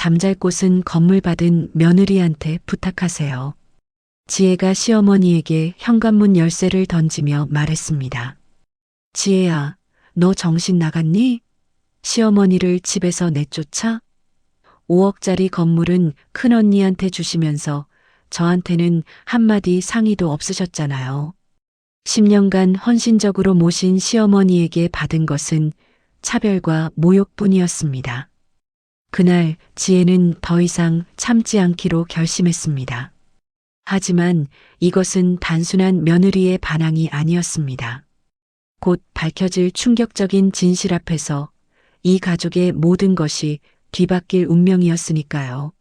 잠잘 곳은 건물 받은 며느리한테 부탁하세요. 지혜가 시어머니에게 현관문 열쇠를 던지며 말했습니다. 지혜야, 너 정신 나갔니? 시어머니를 집에서 내쫓아? 5억짜리 건물은 큰언니한테 주시면서 저한테는 한마디 상의도 없으셨잖아요. 10년간 헌신적으로 모신 시어머니에게 받은 것은 차별과 모욕뿐이었습니다. 그날 지혜는 더 이상 참지 않기로 결심했습니다. 하지만 이것은 단순한 며느리의 반항이 아니었습니다. 곧 밝혀질 충격적인 진실 앞에서 이 가족의 모든 것이 뒤바뀔 운명이었으니까요.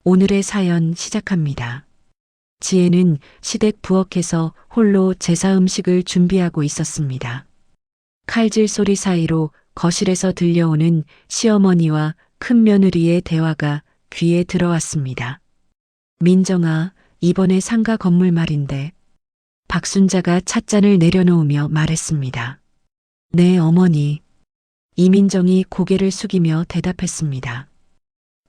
오늘의 사연 시작합니다. 지혜는 시댁 부엌에서 홀로 제사 음식을 준비하고 있었습니다. 칼질 소리 사이로 거실에서 들려오는 시어머니와 큰며느리의 대화가 귀에 들어왔습니다. 민정아, 이번에 상가 건물 말인데. 박순자가 찻잔을 내려놓으며 말했습니다. 네, 어머니. 이민정이 고개를 숙이며 대답했습니다.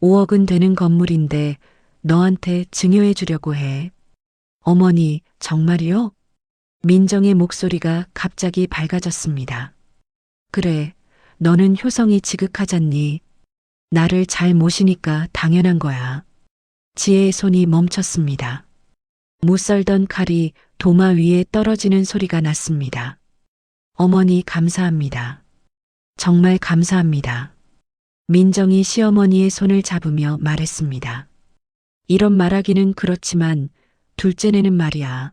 5억은 되는 건물인데 너한테 증여해 주려고 해. 어머니, 정말이요? 민정의 목소리가 갑자기 밝아졌습니다. 그래, 너는 효성이 지극하잖니. 나를 잘 모시니까 당연한 거야. 지혜의 손이 멈췄습니다. 못 썰던 칼이 도마 위에 떨어지는 소리가 났습니다. 어머니 감사합니다. 정말 감사합니다. 민정이 시어머니의 손을 잡으며 말했습니다. 이런 말하기는 그렇지만 둘째네는 말이야.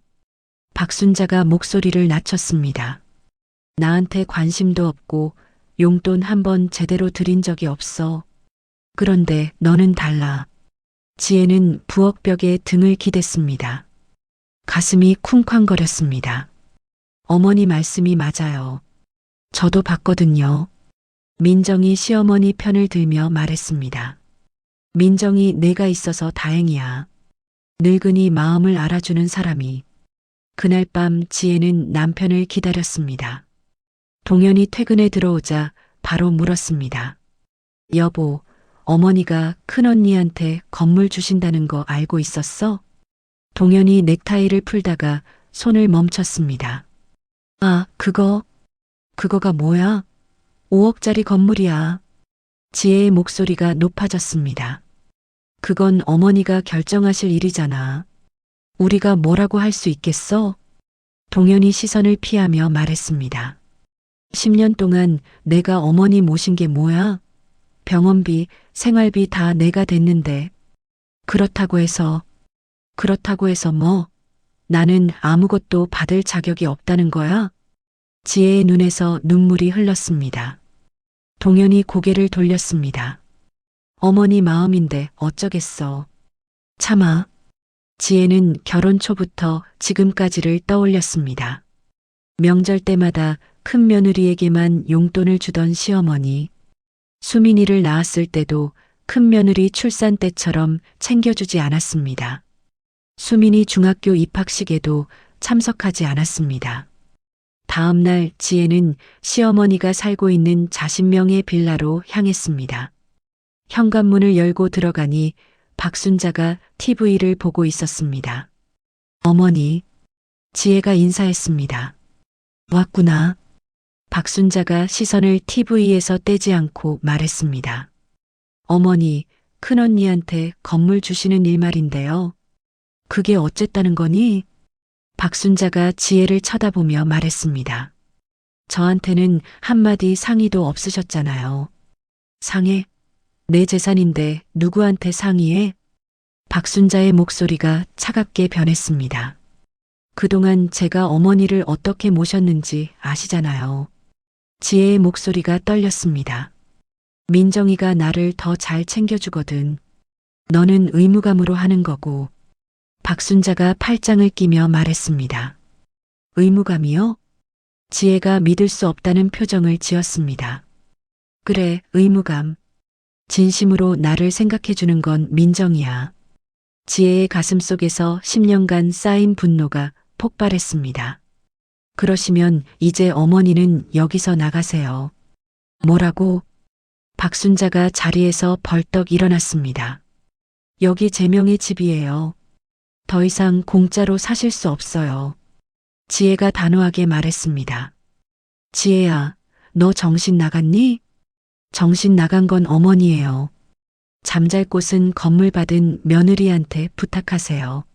박순자가 목소리를 낮췄습니다. 나한테 관심도 없고 용돈 한 번 제대로 드린 적이 없어. 그런데 너는 달라. 지혜는 부엌벽에 등을 기댔습니다. 가슴이 쿵쾅거렸습니다. 어머니 말씀이 맞아요. 저도 봤거든요. 민정이 시어머니 편을 들며 말했습니다. 민정이 내가 있어서 다행이야. 늙은이 마음을 알아주는 사람이. 그날 밤 지혜는 남편을 기다렸습니다. 동현이 퇴근에 들어오자 바로 물었습니다. 여보, 어머니가 큰언니한테 건물 주신다는 거 알고 있었어? 동현이 넥타이를 풀다가 손을 멈췄습니다. 아, 그거가 뭐야? 5억짜리 건물이야. 지혜의 목소리가 높아졌습니다. 그건 어머니가 결정하실 일이잖아. 우리가 뭐라고 할 수 있겠어? 동현이 시선을 피하며 말했습니다. 10년 동안 내가 어머니 모신 게 뭐야? 병원비, 생활비 다 내가 댔는데. 그렇다고 해서 뭐? 나는 아무것도 받을 자격이 없다는 거야? 지혜의 눈에서 눈물이 흘렀습니다. 동현이 고개를 돌렸습니다. 어머니 마음인데 어쩌겠어. 참아. 지혜는 결혼 초부터 지금까지를 떠올렸습니다. 명절 때마다 큰 며느리에게만 용돈을 주던 시어머니. 수민이를 낳았을 때도 큰 며느리 출산 때처럼 챙겨주지 않았습니다. 수민이 중학교 입학식에도 참석하지 않았습니다. 다음 날 지혜는 시어머니가 살고 있는 자신명의 빌라로 향했습니다. 현관문을 열고 들어가니 박순자가 TV를 보고 있었습니다. 어머니, 지혜가 인사했습니다. 왔구나. 박순자가 시선을 TV에서 떼지 않고 말했습니다. 어머니, 큰언니한테 건물 주시는 일 말인데요. 그게 어쨌다는 거니? 박순자가 지혜를 쳐다보며 말했습니다. 저한테는 한마디 상의도 없으셨잖아요. 상해? 내 재산인데 누구한테 상의해? 박순자의 목소리가 차갑게 변했습니다. 그동안 제가 어머니를 어떻게 모셨는지 아시잖아요. 지혜의 목소리가 떨렸습니다. 민정이가 나를 더 잘 챙겨주거든. 너는 의무감으로 하는 거고. 박순자가 팔짱을 끼며 말했습니다. 의무감이요? 지혜가 믿을 수 없다는 표정을 지었습니다. 그래, 의무감. 진심으로 나를 생각해주는 건 민정이야. 지혜의 가슴 속에서 10년간 쌓인 분노가 폭발했습니다. 그러시면 이제 어머니는 여기서 나가세요. 뭐라고? 박순자가 자리에서 벌떡 일어났습니다. 여기 제명의 집이에요. 더 이상 공짜로 사실 수 없어요. 지혜가 단호하게 말했습니다. 지혜야, 너 정신 나갔니? 정신 나간 건 어머니예요. 잠잘 곳은 건물 받은 며느리한테 부탁하세요.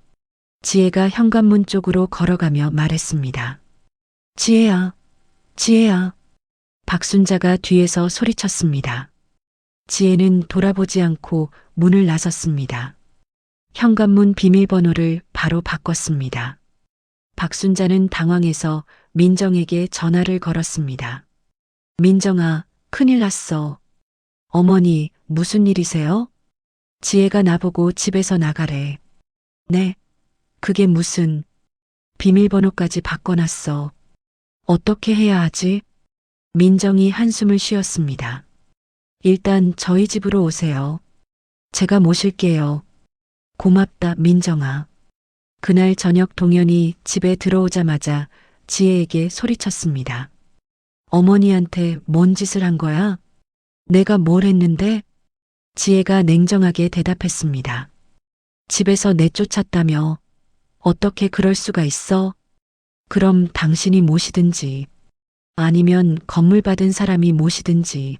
지혜가 현관문 쪽으로 걸어가며 말했습니다. 지혜야, 지혜야. 박순자가 뒤에서 소리쳤습니다. 지혜는 돌아보지 않고 문을 나섰습니다. 현관문 비밀번호를 바로 바꿨습니다. 박순자는 당황해서 민정에게 전화를 걸었습니다. 민정아, 큰일 났어. 어머니, 무슨 일이세요? 지혜가 나보고 집에서 나가래. 네, 그게 무슨, 비밀번호까지 바꿔놨어. 어떻게 해야 하지? 민정이 한숨을 쉬었습니다. 일단 저희 집으로 오세요. 제가 모실게요. 고맙다, 민정아. 그날 저녁 동현이 집에 들어오자마자 지혜에게 소리쳤습니다. 어머니한테 뭔 짓을 한 거야? 내가 뭘 했는데? 지혜가 냉정하게 대답했습니다. 집에서 내쫓았다며. 어떻게 그럴 수가 있어? 그럼 당신이 모시든지. 아니면 건물 받은 사람이 모시든지.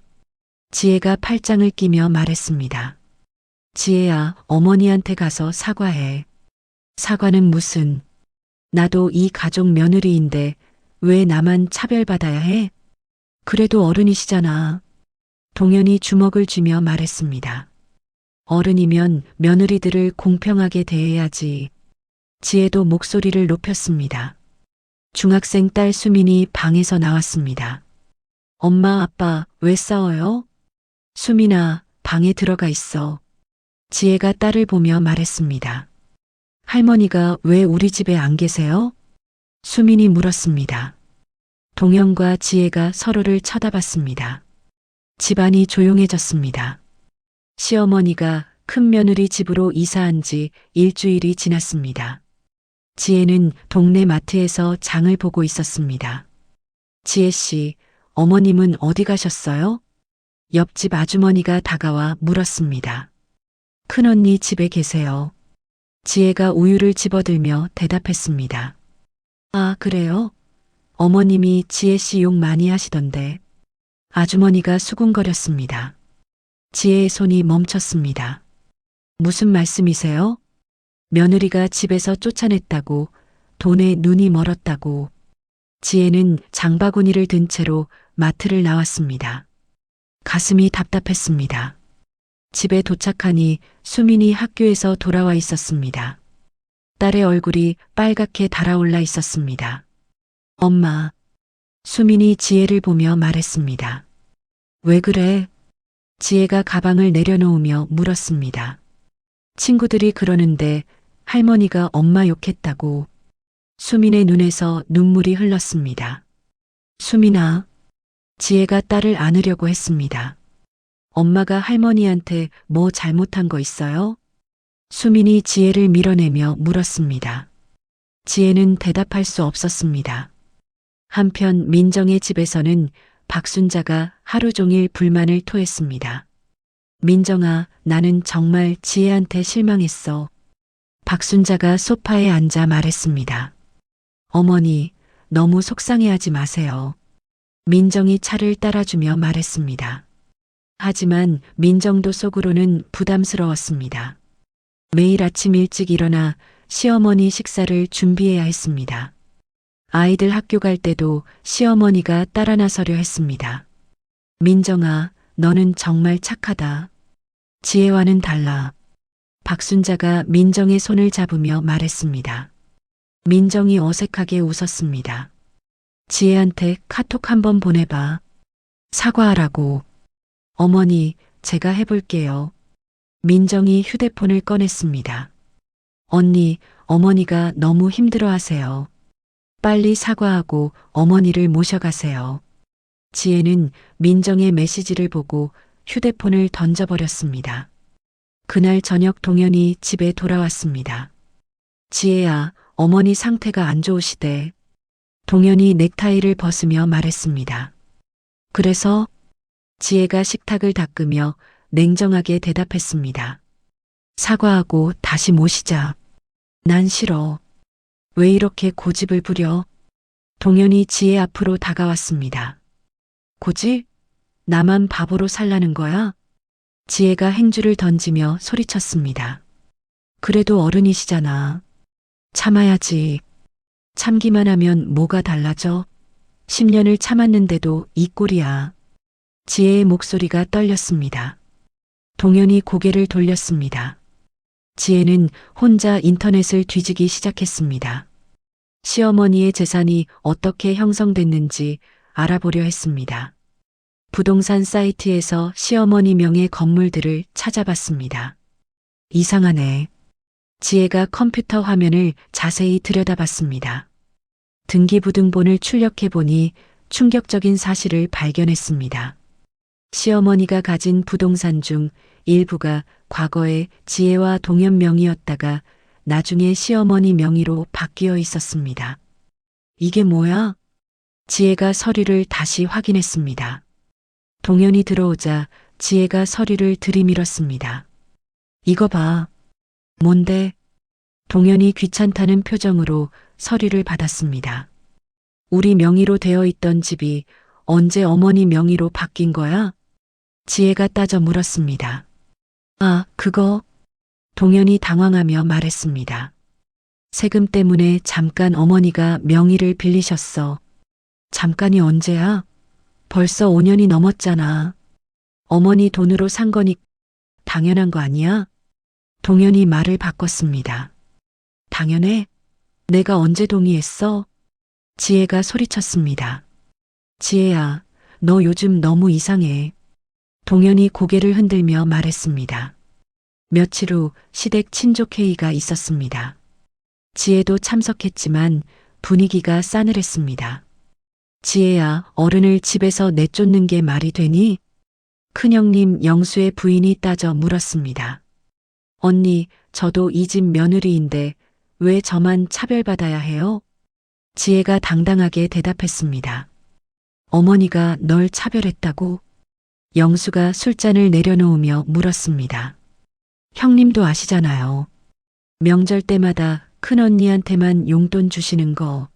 지혜가 팔짱을 끼며 말했습니다. 지혜야, 어머니한테 가서 사과해. 사과는 무슨. 나도 이 가족 며느리인데 왜 나만 차별받아야 해? 그래도 어른이시잖아. 동현이 주먹을 쥐며 말했습니다. 어른이면 며느리들을 공평하게 대해야지. 지혜도 목소리를 높였습니다. 중학생 딸 수민이 방에서 나왔습니다. 엄마, 아빠, 왜 싸워요? 수민아, 방에 들어가 있어. 지혜가 딸을 보며 말했습니다. 할머니가 왜 우리 집에 안 계세요? 수민이 물었습니다. 동현과 지혜가 서로를 쳐다봤습니다. 집안이 조용해졌습니다. 시어머니가 큰며느리 집으로 이사한 지 일주일이 지났습니다. 지혜는 동네 마트에서 장을 보고 있었습니다. 지혜 씨, 어머님은 어디 가셨어요? 옆집 아주머니가 다가와 물었습니다. 큰언니 집에 계세요. 지혜가 우유를 집어들며 대답했습니다. 아, 그래요? 어머님이 지혜 씨 욕 많이 하시던데. 아주머니가 수군거렸습니다. 지혜의 손이 멈췄습니다. 무슨 말씀이세요? 며느리가 집에서 쫓아냈다고, 돈에 눈이 멀었다고. 지혜는 장바구니를 든 채로 마트를 나왔습니다. 가슴이 답답했습니다. 집에 도착하니 수민이 학교에서 돌아와 있었습니다. 딸의 얼굴이 빨갛게 달아올라 있었습니다. 엄마. 수민이 지혜를 보며 말했습니다. 왜 그래? 지혜가 가방을 내려놓으며 물었습니다. 친구들이 그러는데 할머니가 엄마 욕했다고. 수민의 눈에서 눈물이 흘렀습니다. 수민아. 지혜가 딸을 안으려고 했습니다. 엄마가 할머니한테 뭐 잘못한 거 있어요? 수민이 지혜를 밀어내며 물었습니다. 지혜는 대답할 수 없었습니다. 한편 민정의 집에서는 박순자가 하루 종일 불만을 토했습니다. 민정아, 나는 정말 지혜한테 실망했어. 박순자가 소파에 앉아 말했습니다. 어머니, 너무 속상해하지 마세요. 민정이 차를 따라주며 말했습니다. 하지만 민정도 속으로는 부담스러웠습니다. 매일 아침 일찍 일어나 시어머니 식사를 준비해야 했습니다. 아이들 학교 갈 때도 시어머니가 따라 나서려 했습니다. 민정아, 너는 정말 착하다. 지혜와는 달라. 박순자가 민정의 손을 잡으며 말했습니다. 민정이 어색하게 웃었습니다. 지혜한테 카톡 한번 보내봐. 사과하라고. 어머니, 제가 해볼게요. 민정이 휴대폰을 꺼냈습니다. 언니, 어머니가 너무 힘들어하세요. 빨리 사과하고 어머니를 모셔가세요. 지혜는 민정의 메시지를 보고 휴대폰을 던져버렸습니다. 그날 저녁 동현이 집에 돌아왔습니다. 지혜야, 어머니 상태가 안 좋으시대. 동현이 넥타이를 벗으며 말했습니다. 그래서 지혜가 식탁을 닦으며 냉정하게 대답했습니다. 사과하고 다시 모시자. 난 싫어. 왜 이렇게 고집을 부려? 동현이 지혜 앞으로 다가왔습니다. 고집? 나만 바보로 살라는 거야? 지혜가 행주를 던지며 소리쳤습니다. 그래도 어른이시잖아. 참아야지. 참기만 하면 뭐가 달라져? 10년을 참았는데도 이 꼴이야. 지혜의 목소리가 떨렸습니다. 동현이 고개를 돌렸습니다. 지혜는 혼자 인터넷을 뒤지기 시작했습니다. 시어머니의 재산이 어떻게 형성됐는지 알아보려 했습니다. 부동산 사이트에서 시어머니 명의 건물들을 찾아봤습니다. 이상하네. 지혜가 컴퓨터 화면을 자세히 들여다봤습니다. 등기부등본을 출력해보니 충격적인 사실을 발견했습니다. 시어머니가 가진 부동산 중 일부가 과거에 지혜와 동현 명의였다가 나중에 시어머니 명의로 바뀌어 있었습니다. 이게 뭐야? 지혜가 서류를 다시 확인했습니다. 동현이 들어오자 지혜가 서류를 들이밀었습니다. 이거 봐. 뭔데? 동현이 귀찮다는 표정으로 서류를 받았습니다. 우리 명의로 되어 있던 집이 언제 어머니 명의로 바뀐 거야? 지혜가 따져 물었습니다. 아, 그거? 동현이 당황하며 말했습니다. 세금 때문에 잠깐 어머니가 명의를 빌리셨어. 잠깐이 언제야? 벌써 5년이 넘었잖아. 어머니 돈으로 산 거니 당연한 거 아니야? 동현이 말을 바꿨습니다. 당연해? 내가 언제 동의했어? 지혜가 소리쳤습니다. 지혜야, 너 요즘 너무 이상해. 동현이 고개를 흔들며 말했습니다. 며칠 후 시댁 친족회의가 있었습니다. 지혜도 참석했지만 분위기가 싸늘했습니다. 지혜야, 어른을 집에서 내쫓는 게 말이 되니? 큰형님 영수의 부인이 따져 물었습니다. 언니, 저도 이 집 며느리인데 왜 저만 차별받아야 해요? 지혜가 당당하게 대답했습니다. 어머니가 널 차별했다고? 영수가 술잔을 내려놓으며 물었습니다. 형님도 아시잖아요. 명절 때마다 큰언니한테만 용돈 주시는 거.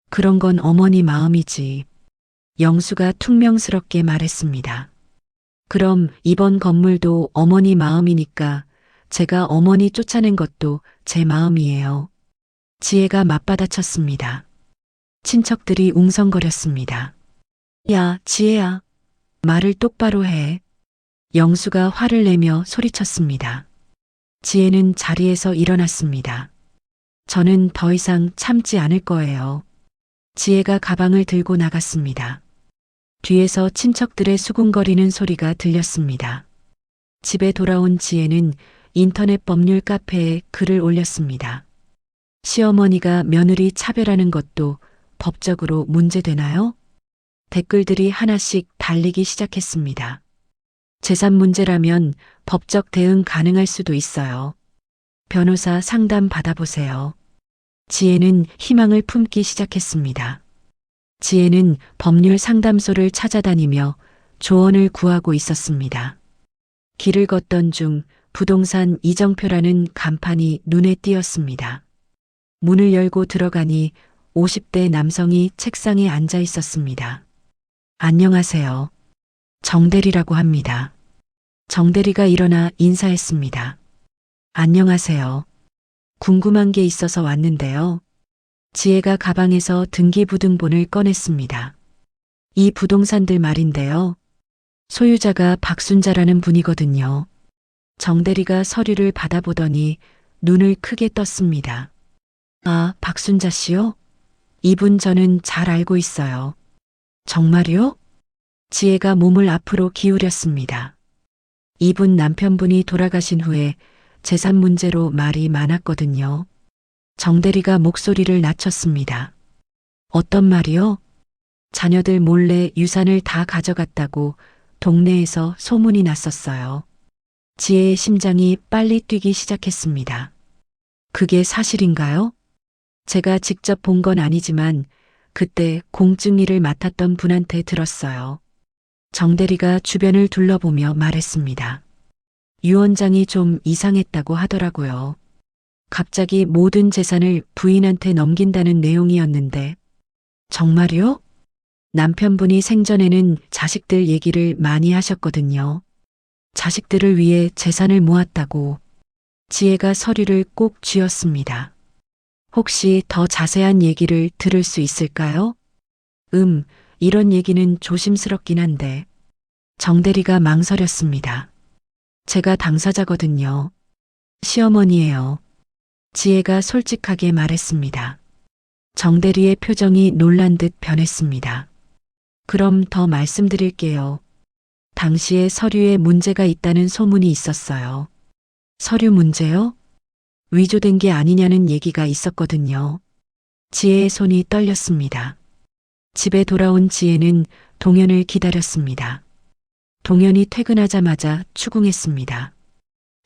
그런 건 어머니 마음이지. 영수가 퉁명스럽게 말했습니다. 그럼 이번 건물도 어머니 마음이니까 제가 어머니 쫓아낸 것도 제 마음이에요. 지혜가 맞받아쳤습니다. 친척들이 웅성거렸습니다. 야, 지혜야. 말을 똑바로 해. 영수가 화를 내며 소리쳤습니다. 지혜는 자리에서 일어났습니다. 저는 더 이상 참지 않을 거예요. 지혜가 가방을 들고 나갔습니다. 뒤에서 친척들의 수군거리는 소리가 들렸습니다. 집에 돌아온 지혜는 인터넷 법률 카페에 글을 올렸습니다. 시어머니가 며느리 차별하는 것도 법적으로 문제되나요? 댓글들이 하나씩 달리기 시작했습니다. 재산 문제라면 법적 대응 가능할 수도 있어요. 변호사 상담 받아보세요. 지혜는 희망을 품기 시작했습니다. 지혜는 법률 상담소를 찾아다니며 조언을 구하고 있었습니다. 길을 걷던 중 부동산 이정표라는 간판이 눈에 띄었습니다. 문을 열고 들어가니 50대 남성이 책상에 앉아 있었습니다. 안녕하세요. 정대리라고 합니다. 정대리가 일어나 인사했습니다. 안녕하세요. 궁금한 게 있어서 왔는데요. 지혜가 가방에서 등기부등본을 꺼냈습니다. 이 부동산들 말인데요. 소유자가 박순자라는 분이거든요. 정대리가 서류를 받아보더니 눈을 크게 떴습니다. 아, 박순자 씨요? 이분 저는 잘 알고 있어요. 정말요? 지혜가 몸을 앞으로 기울였습니다. 이분 남편분이 돌아가신 후에 재산 문제로 말이 많았거든요. 정대리가 목소리를 낮췄습니다. 어떤 말이요? 자녀들 몰래 유산을 다 가져갔다고 동네에서 소문이 났었어요. 지혜의 심장이 빨리 뛰기 시작했습니다. 그게 사실인가요? 제가 직접 본 건 아니지만 그때 공증 일을 맡았던 분한테 들었어요. 정대리가 주변을 둘러보며 말했습니다. 유 원장이 좀 이상했다고 하더라고요. 갑자기 모든 재산을 부인한테 넘긴다는 내용이었는데. 정말요? 남편분이 생전에는 자식들 얘기를 많이 하셨거든요. 자식들을 위해 재산을 모았다고. 지혜가 서류를 꼭 쥐었습니다. 혹시 더 자세한 얘기를 들을 수 있을까요? 이런 얘기는 조심스럽긴 한데. 정대리가 망설였습니다. 제가 당사자거든요. 시어머니예요. 지혜가 솔직하게 말했습니다. 정대리의 표정이 놀란 듯 변했습니다. 그럼 더 말씀드릴게요. 당시에 서류에 문제가 있다는 소문이 있었어요. 서류 문제요? 위조된 게 아니냐는 얘기가 있었거든요. 지혜의 손이 떨렸습니다. 집에 돌아온 지혜는 동현을 기다렸습니다. 동현이 퇴근하자마자 추궁했습니다.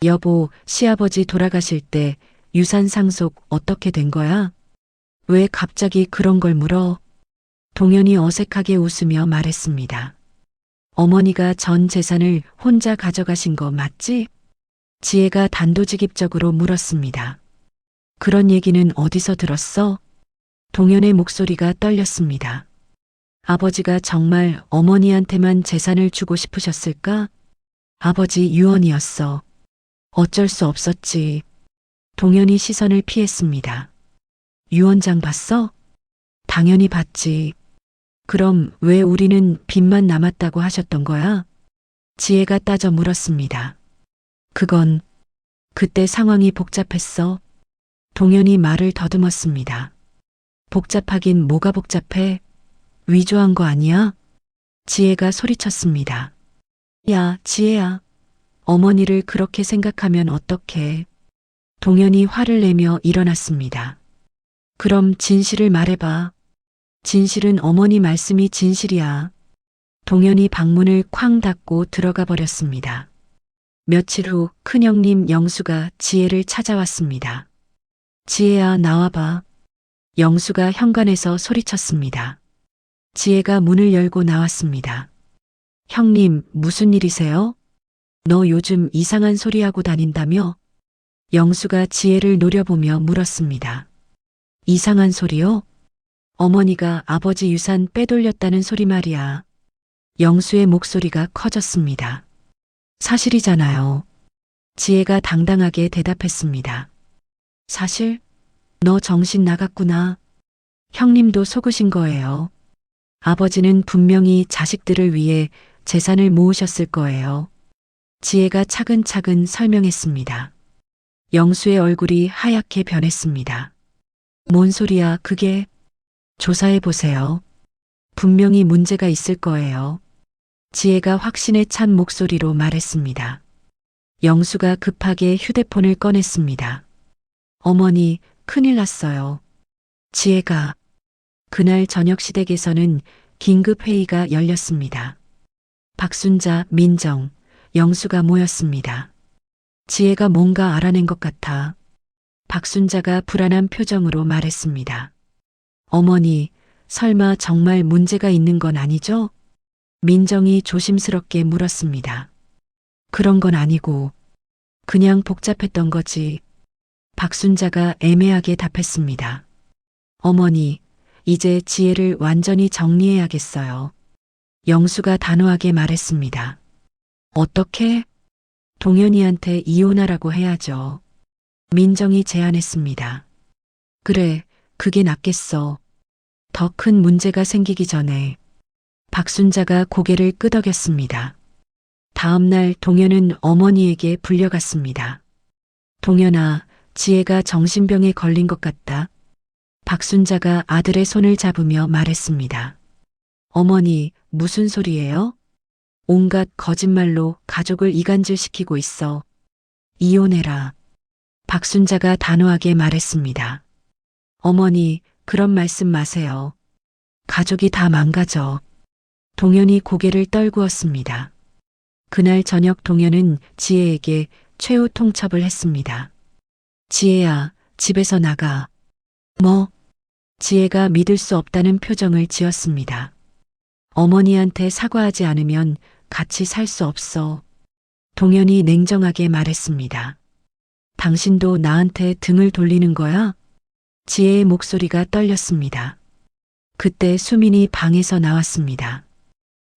여보, 시아버지 돌아가실 때 유산 상속 어떻게 된 거야? 왜 갑자기 그런 걸 물어? 동현이 어색하게 웃으며 말했습니다. 어머니가 전 재산을 혼자 가져가신 거 맞지? 지혜가 단도직입적으로 물었습니다. 그런 얘기는 어디서 들었어? 동현의 목소리가 떨렸습니다. 아버지가 정말 어머니한테만 재산을 주고 싶으셨을까? 아버지 유언이었어. 어쩔 수 없었지. 동현이 시선을 피했습니다. 유언장 봤어? 당연히 봤지. 그럼 왜 우리는 빚만 남았다고 하셨던 거야? 지혜가 따져 물었습니다. 그건 그때 상황이 복잡했어. 동현이 말을 더듬었습니다. 복잡하긴 뭐가 복잡해? 위조한 거 아니야? 지혜가 소리쳤습니다. 야, 지혜야. 어머니를 그렇게 생각하면 어떡해. 동현이 화를 내며 일어났습니다. 그럼 진실을 말해봐. 진실은 어머니 말씀이 진실이야. 동현이 방문을 쾅 닫고 들어가 버렸습니다. 며칠 후 큰형님 영수가 지혜를 찾아왔습니다. 지혜야, 나와봐. 영수가 현관에서 소리쳤습니다. 지혜가 문을 열고 나왔습니다. 형님, 무슨 일이세요? 너 요즘 이상한 소리하고 다닌다며? 영수가 지혜를 노려보며 물었습니다. 이상한 소리요? 어머니가 아버지 유산 빼돌렸다는 소리 말이야. 영수의 목소리가 커졌습니다. 사실이잖아요. 지혜가 당당하게 대답했습니다. 사실? 너 정신 나갔구나. 형님도 속으신 거예요. 아버지는 분명히 자식들을 위해 재산을 모으셨을 거예요. 지혜가 차근차근 설명했습니다. 영수의 얼굴이 하얗게 변했습니다. 뭔 소리야, 그게? 조사해 보세요. 분명히 문제가 있을 거예요. 지혜가 확신에 찬 목소리로 말했습니다. 영수가 급하게 휴대폰을 꺼냈습니다. 어머니, 큰일 났어요. 지혜가. 그날 저녁 시댁에서는 긴급 회의가 열렸습니다. 박순자, 민정, 영수가 모였습니다. 지혜가 뭔가 알아낸 것 같아. 박순자가 불안한 표정으로 말했습니다. 어머니, 설마 정말 문제가 있는 건 아니죠? 민정이 조심스럽게 물었습니다. 그런 건 아니고 그냥 복잡했던 거지. 박순자가 애매하게 답했습니다. 어머니, 이제 지혜를 완전히 정리해야겠어요. 영수가 단호하게 말했습니다. 어떻게? 동현이한테 이혼하라고 해야죠. 민정이 제안했습니다. 그래, 그게 낫겠어. 더 큰 문제가 생기기 전에. 박순자가 고개를 끄덕였습니다. 다음 날 동현은 어머니에게 불려갔습니다. 동현아, 지혜가 정신병에 걸린 것 같다. 박순자가 아들의 손을 잡으며 말했습니다. 어머니, 무슨 소리예요? 온갖 거짓말로 가족을 이간질시키고 있어. 이혼해라. 박순자가 단호하게 말했습니다. 어머니, 그런 말씀 마세요. 가족이 다 망가져. 동현이 고개를 떨구었습니다. 그날 저녁 동현은 지혜에게 최후 통첩을 했습니다. 지혜야, 집에서 나가. 뭐? 지혜가 믿을 수 없다는 표정을 지었습니다. 어머니한테 사과하지 않으면 같이 살 수 없어. 동현이 냉정하게 말했습니다. 당신도 나한테 등을 돌리는 거야? 지혜의 목소리가 떨렸습니다. 그때 수민이 방에서 나왔습니다.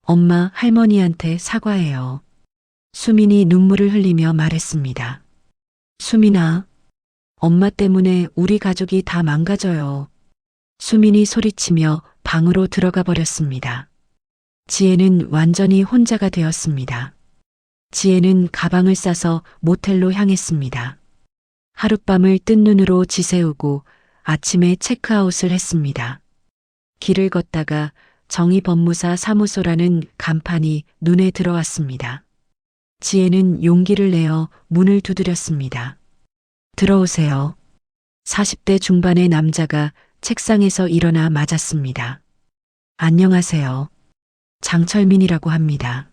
엄마, 할머니한테 사과해요. 수민이 눈물을 흘리며 말했습니다. 수민아, 엄마 때문에 우리 가족이 다 망가져요. 수민이 소리치며 방으로 들어가 버렸습니다. 지혜는 완전히 혼자가 되었습니다. 지혜는 가방을 싸서 모텔로 향했습니다. 하룻밤을 뜬 눈으로 지새우고 아침에 체크아웃을 했습니다. 길을 걷다가 정의법무사 사무소라는 간판이 눈에 들어왔습니다. 지혜는 용기를 내어 문을 두드렸습니다. 들어오세요. 40대 중반의 남자가 책상에서 일어나 맞았습니다. 안녕하세요. 장철민이라고 합니다.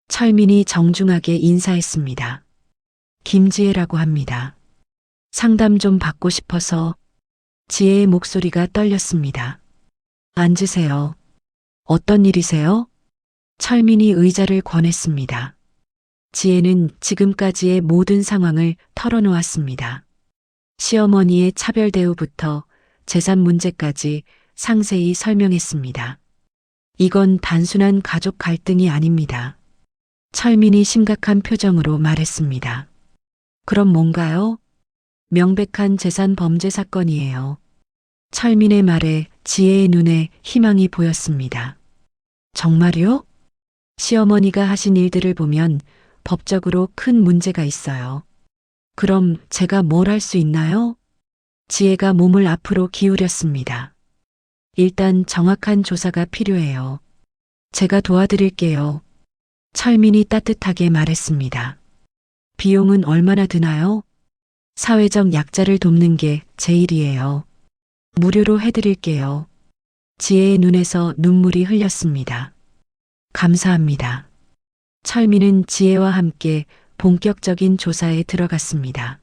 철민이 정중하게 인사했습니다. 김지혜라고 합니다. 상담 좀 받고 싶어서. 지혜의 목소리가 떨렸습니다. 앉으세요. 어떤 일이세요? 철민이 의자를 권했습니다. 지혜는 지금까지의 모든 상황을 털어놓았습니다. 시어머니의 차별 대우부터 재산 문제까지 상세히 설명했습니다. 이건 단순한 가족 갈등이 아닙니다. 철민이 심각한 표정으로 말했습니다. 그럼 뭔가요? 명백한 재산 범죄 사건이에요. 철민의 말에 지혜의 눈에 희망이 보였습니다. 정말요? 시어머니가 하신 일들을 보면 법적으로 큰 문제가 있어요. 그럼 제가 뭘 할 수 있나요? 지혜가 몸을 앞으로 기울였습니다. 일단 정확한 조사가 필요해요. 제가 도와드릴게요. 철민이 따뜻하게 말했습니다. 비용은 얼마나 드나요? 사회적 약자를 돕는 게 제 일이에요. 무료로 해드릴게요. 지혜의 눈에서 눈물이 흘렸습니다. 감사합니다. 철민은 지혜와 함께 본격적인 조사에 들어갔습니다.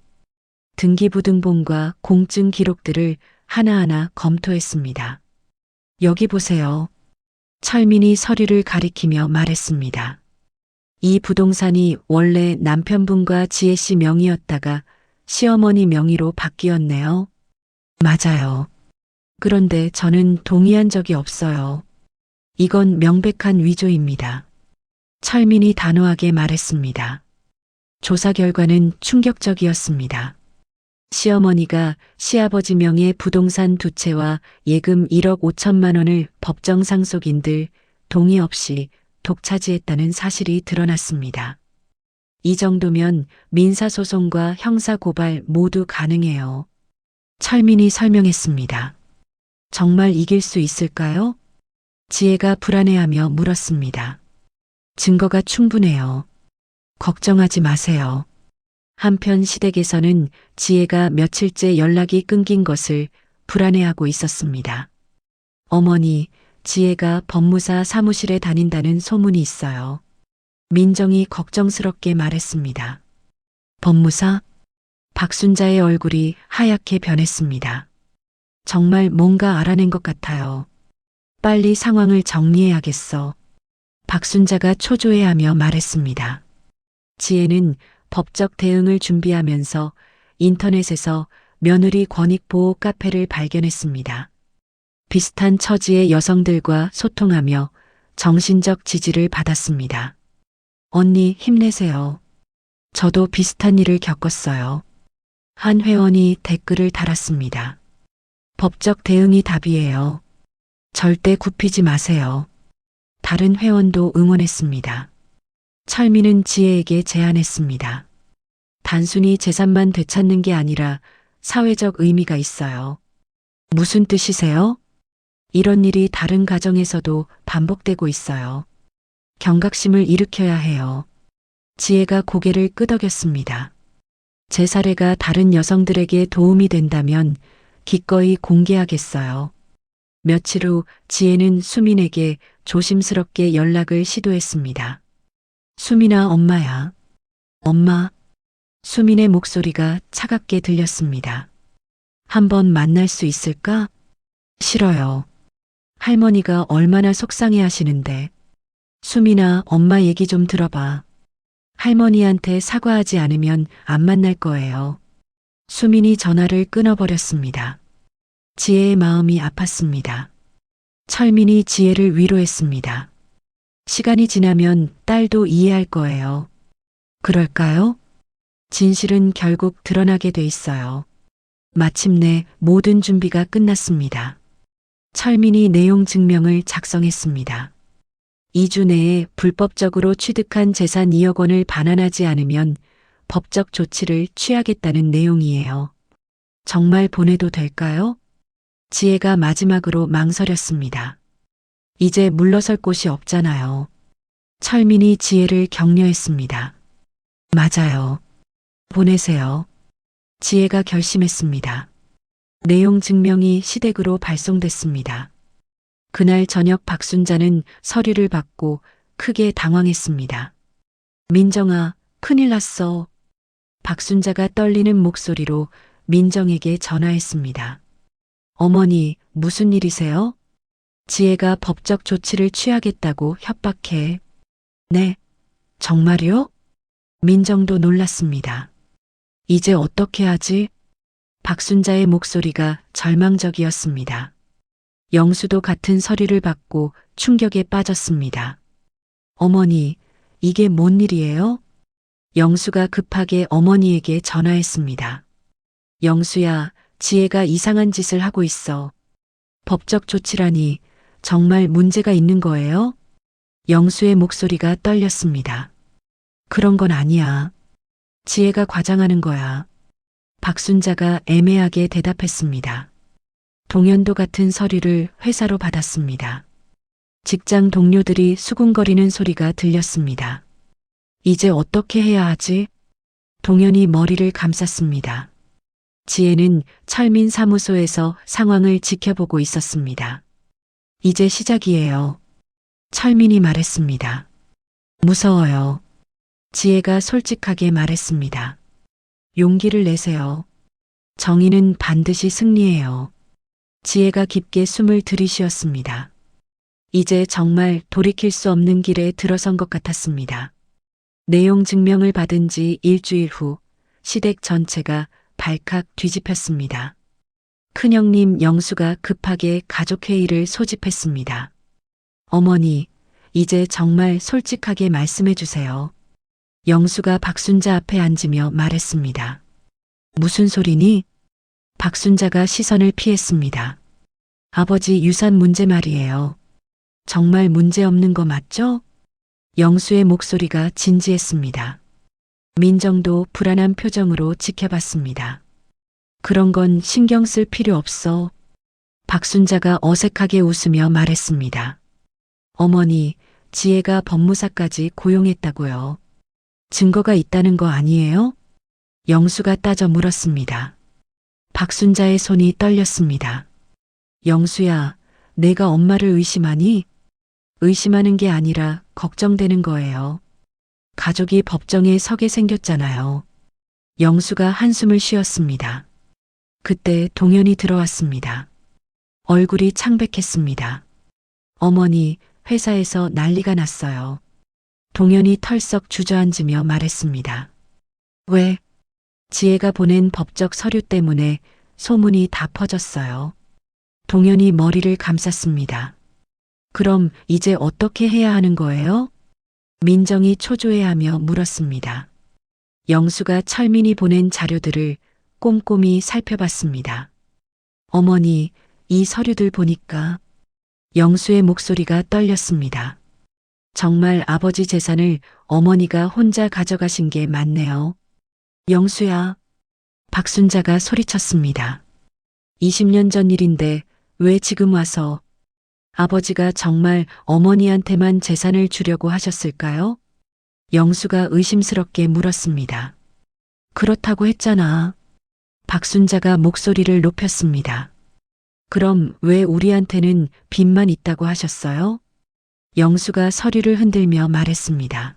등기부등본과 공증 기록들을 하나하나 검토했습니다. 여기 보세요. 철민이 서류를 가리키며 말했습니다. 이 부동산이 원래 남편분과 지혜 씨 명의였다가 시어머니 명의로 바뀌었네요. 맞아요. 그런데 저는 동의한 적이 없어요. 이건 명백한 위조입니다. 철민이 단호하게 말했습니다. 조사 결과는 충격적이었습니다. 시어머니가 시아버지 명의 부동산 두 채와 예금 1억 5천만 원을 법정 상속인들 동의 없이 독차지했다는 사실이 드러났습니다. 이 정도면 민사소송과 형사고발 모두 가능해요. 철민이 설명했습니다. 정말 이길 수 있을까요? 지혜가 불안해하며 물었습니다. 증거가 충분해요. 걱정하지 마세요. 한편 시댁에서는 지혜가 며칠째 연락이 끊긴 것을 불안해하고 있었습니다. 어머니, 지혜가 법무사 사무실에 다닌다는 소문이 있어요. 민정이 걱정스럽게 말했습니다. 법무사? 박순자의 얼굴이 하얗게 변했습니다. 정말 뭔가 알아낸 것 같아요. 빨리 상황을 정리해야겠어. 박순자가 초조해하며 말했습니다. 지혜는 법적 대응을 준비하면서 인터넷에서 며느리 권익보호 카페를 발견했습니다. 비슷한 처지의 여성들과 소통하며 정신적 지지를 받았습니다. 언니 힘내세요. 저도 비슷한 일을 겪었어요. 한 회원이 댓글을 달았습니다. 법적 대응이 답이에요. 절대 굽히지 마세요. 다른 회원도 응원했습니다. 철민은 지혜에게 제안했습니다. 단순히 재산만 되찾는 게 아니라 사회적 의미가 있어요. 무슨 뜻이세요? 이런 일이 다른 가정에서도 반복되고 있어요. 경각심을 일으켜야 해요. 지혜가 고개를 끄덕였습니다. 제 사례가 다른 여성들에게 도움이 된다면 기꺼이 공개하겠어요. 며칠 후 지혜는 수민에게 조심스럽게 연락을 시도했습니다. 수민아, 엄마야. 엄마. 수민의 목소리가 차갑게 들렸습니다. 한번 만날 수 있을까? 싫어요. 할머니가 얼마나 속상해 하시는데. 수민아, 엄마 얘기 좀 들어봐. 할머니한테 사과하지 않으면 안 만날 거예요. 수민이 전화를 끊어버렸습니다. 지혜의 마음이 아팠습니다. 철민이 지혜를 위로했습니다. 시간이 지나면 딸도 이해할 거예요. 그럴까요? 진실은 결국 드러나게 돼 있어요. 마침내 모든 준비가 끝났습니다. 철민이 내용 증명을 작성했습니다. 2주 내에 불법적으로 취득한 재산 2억 원을 반환하지 않으면 법적 조치를 취하겠다는 내용이에요. 정말 보내도 될까요? 지혜가 마지막으로 망설였습니다. 이제 물러설 곳이 없잖아요. 철민이 지혜를 격려했습니다. 맞아요. 보내세요. 지혜가 결심했습니다. 내용 증명이 시댁으로 발송됐습니다. 그날 저녁 박순자는 서류를 받고 크게 당황했습니다. 민정아, 큰일 났어. 박순자가 떨리는 목소리로 민정에게 전화했습니다. 어머니, 무슨 일이세요? 지혜가 법적 조치를 취하겠다고 협박해. 네, 정말요? 민정도 놀랐습니다. 이제 어떻게 하지? 박순자의 목소리가 절망적이었습니다. 영수도 같은 서류를 받고 충격에 빠졌습니다. 어머니, 이게 뭔 일이에요? 영수가 급하게 어머니에게 전화했습니다. 영수야, 지혜가 이상한 짓을 하고 있어. 법적 조치라니 정말 문제가 있는 거예요? 영수의 목소리가 떨렸습니다. 그런 건 아니야. 지혜가 과장하는 거야. 박순자가 애매하게 대답했습니다. 동현도 같은 서류를 회사로 받았습니다. 직장 동료들이 수군거리는 소리가 들렸습니다. 이제 어떻게 해야 하지? 동현이 머리를 감쌌습니다. 지혜는 철민 사무소에서 상황을 지켜보고 있었습니다. 이제 시작이에요. 철민이 말했습니다. 무서워요. 지혜가 솔직하게 말했습니다. 용기를 내세요. 정의는 반드시 승리해요. 지혜가 깊게 숨을 들이쉬었습니다. 이제 정말 돌이킬 수 없는 길에 들어선 것 같았습니다. 내용 증명을 받은 지 일주일 후 시댁 전체가 발칵 뒤집혔습니다. 큰형님 영수가 급하게 가족회의를 소집했습니다. 어머니, 이제 정말 솔직하게 말씀해 주세요. 영수가 박순자 앞에 앉으며 말했습니다. 무슨 소리니? 박순자가 시선을 피했습니다. 아버지 유산 문제 말이에요. 정말 문제 없는 거 맞죠? 영수의 목소리가 진지했습니다. 민정도 불안한 표정으로 지켜봤습니다. 그런 건 신경 쓸 필요 없어. 박순자가 어색하게 웃으며 말했습니다. 어머니, 지혜가 법무사까지 고용했다고요. 증거가 있다는 거 아니에요? 영수가 따져 물었습니다. 박순자의 손이 떨렸습니다. 영수야, 내가 엄마를 의심하니? 의심하는 게 아니라 걱정되는 거예요. 가족이 법정에 서게 생겼잖아요. 영수가 한숨을 쉬었습니다. 그때 동현이 들어왔습니다. 얼굴이 창백했습니다. 어머니, 회사에서 난리가 났어요. 동현이 털썩 주저앉으며 말했습니다. 왜? 지혜가 보낸 법적 서류 때문에 소문이 다 퍼졌어요. 동현이 머리를 감쌌습니다. 그럼 이제 어떻게 해야 하는 거예요? 민정이 초조해하며 물었습니다. 영수가 철민이 보낸 자료들을 꼼꼼히 살펴봤습니다. 어머니, 이 서류들 보니까 영수의 목소리가 떨렸습니다. 정말 아버지 재산을 어머니가 혼자 가져가신 게 맞네요. 영수야, 박순자가 소리쳤습니다. 20년 전 일인데 왜 지금 와서? 아버지가 정말 어머니한테만 재산을 주려고 하셨을까요? 영수가 의심스럽게 물었습니다. 그렇다고 했잖아. 박순자가 목소리를 높였습니다. 그럼 왜 우리한테는 빚만 있다고 하셨어요? 영수가 서류를 흔들며 말했습니다.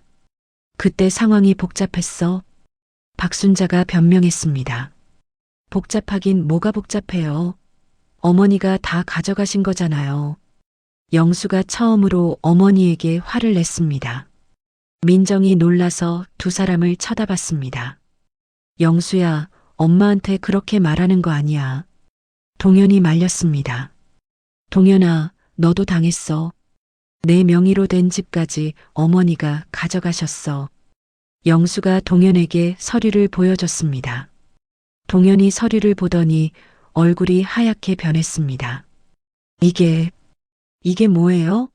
그때 상황이 복잡했어. 박순자가 변명했습니다. 복잡하긴 뭐가 복잡해요. 어머니가 다 가져가신 거잖아요. 영수가 처음으로 어머니에게 화를 냈습니다. 민정이 놀라서 두 사람을 쳐다봤습니다. 영수야, 엄마한테 그렇게 말하는 거 아니야. 동현이 말렸습니다. 동현아, 너도 당했어. 내 명의로 된 집까지 어머니가 가져가셨어. 영수가 동현에게 서류를 보여줬습니다. 동현이 서류를 보더니 얼굴이 하얗게 변했습니다. 이게 뭐예요?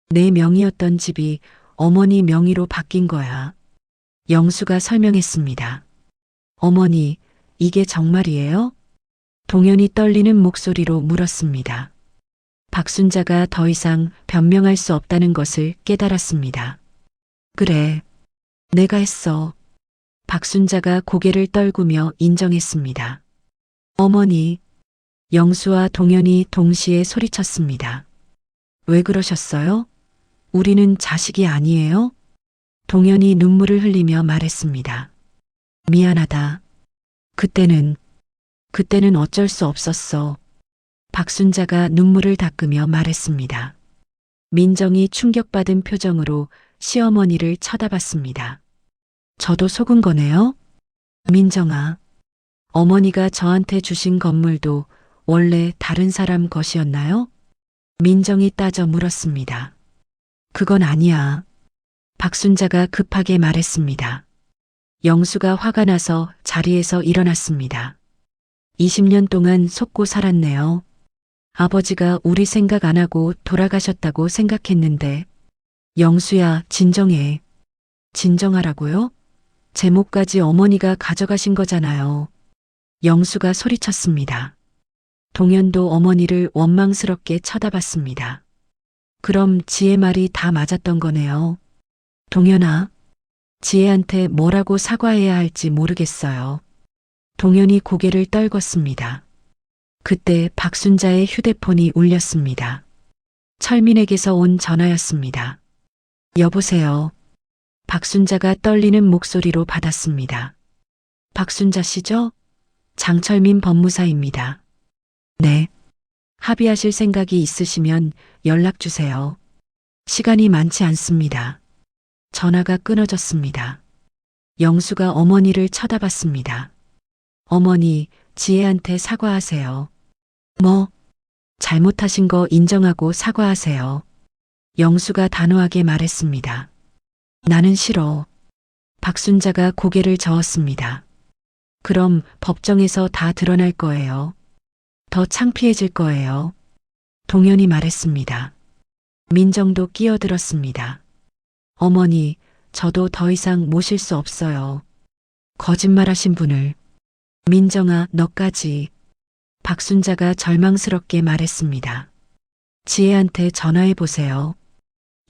내 명의였던 집이 어머니 명의로 바뀐 거야. 영수가 설명했습니다. 어머니, 이게 정말이에요? 동현이 떨리는 목소리로 물었습니다. 박순자가 더 이상 변명할 수 없다는 것을 깨달았습니다. 그래, 내가 했어. 박순자가 고개를 떨구며 인정했습니다. 어머니, 영수와 동현이 동시에 소리쳤습니다. 왜 그러셨어요? 우리는 자식이 아니에요? 동현이 눈물을 흘리며 말했습니다. 미안하다. 그때는 어쩔 수 없었어. 박순자가 눈물을 닦으며 말했습니다. 민정이 충격받은 표정으로 시어머니를 쳐다봤습니다. 저도 속은 거네요? 민정아, 어머니가 저한테 주신 건물도 원래 다른 사람 것이었나요? 민정이 따져 물었습니다. 그건 아니야. 박순자가 급하게 말했습니다. 영수가 화가 나서 자리에서 일어났습니다. 20년 동안 속고 살았네요. 아버지가 우리 생각 안 하고 돌아가셨다고 생각했는데. 영수야, 진정해. 진정하라고요? 제 몫까지 어머니가 가져가신 거잖아요. 영수가 소리쳤습니다. 동현도 어머니를 원망스럽게 쳐다봤습니다. 그럼 지혜 말이 다 맞았던 거네요. 동현아, 지혜한테 뭐라고 사과해야 할지 모르겠어요. 동현이 고개를 떨궜습니다. 그때 박순자의 휴대폰이 울렸습니다. 철민에게서 온 전화였습니다. 여보세요. 박순자가 떨리는 목소리로 받았습니다. 박순자 씨죠? 장철민 법무사입니다. 네. 합의하실 생각이 있으시면 연락 주세요. 시간이 많지 않습니다. 전화가 끊어졌습니다. 영수가 어머니를 쳐다봤습니다. 어머니, 지혜한테 사과하세요. 뭐? 잘못하신 거 인정하고 사과하세요. 영수가 단호하게 말했습니다. 나는 싫어. 박순자가 고개를 저었습니다. 그럼 법정에서 다 드러날 거예요. 더 창피해질 거예요. 동현이 말했습니다. 민정도 끼어들었습니다. 어머니, 저도 더 이상 모실 수 없어요. 거짓말하신 분을. 민정아, 너까지. 박순자가 절망스럽게 말했습니다. 지혜한테 전화해 보세요.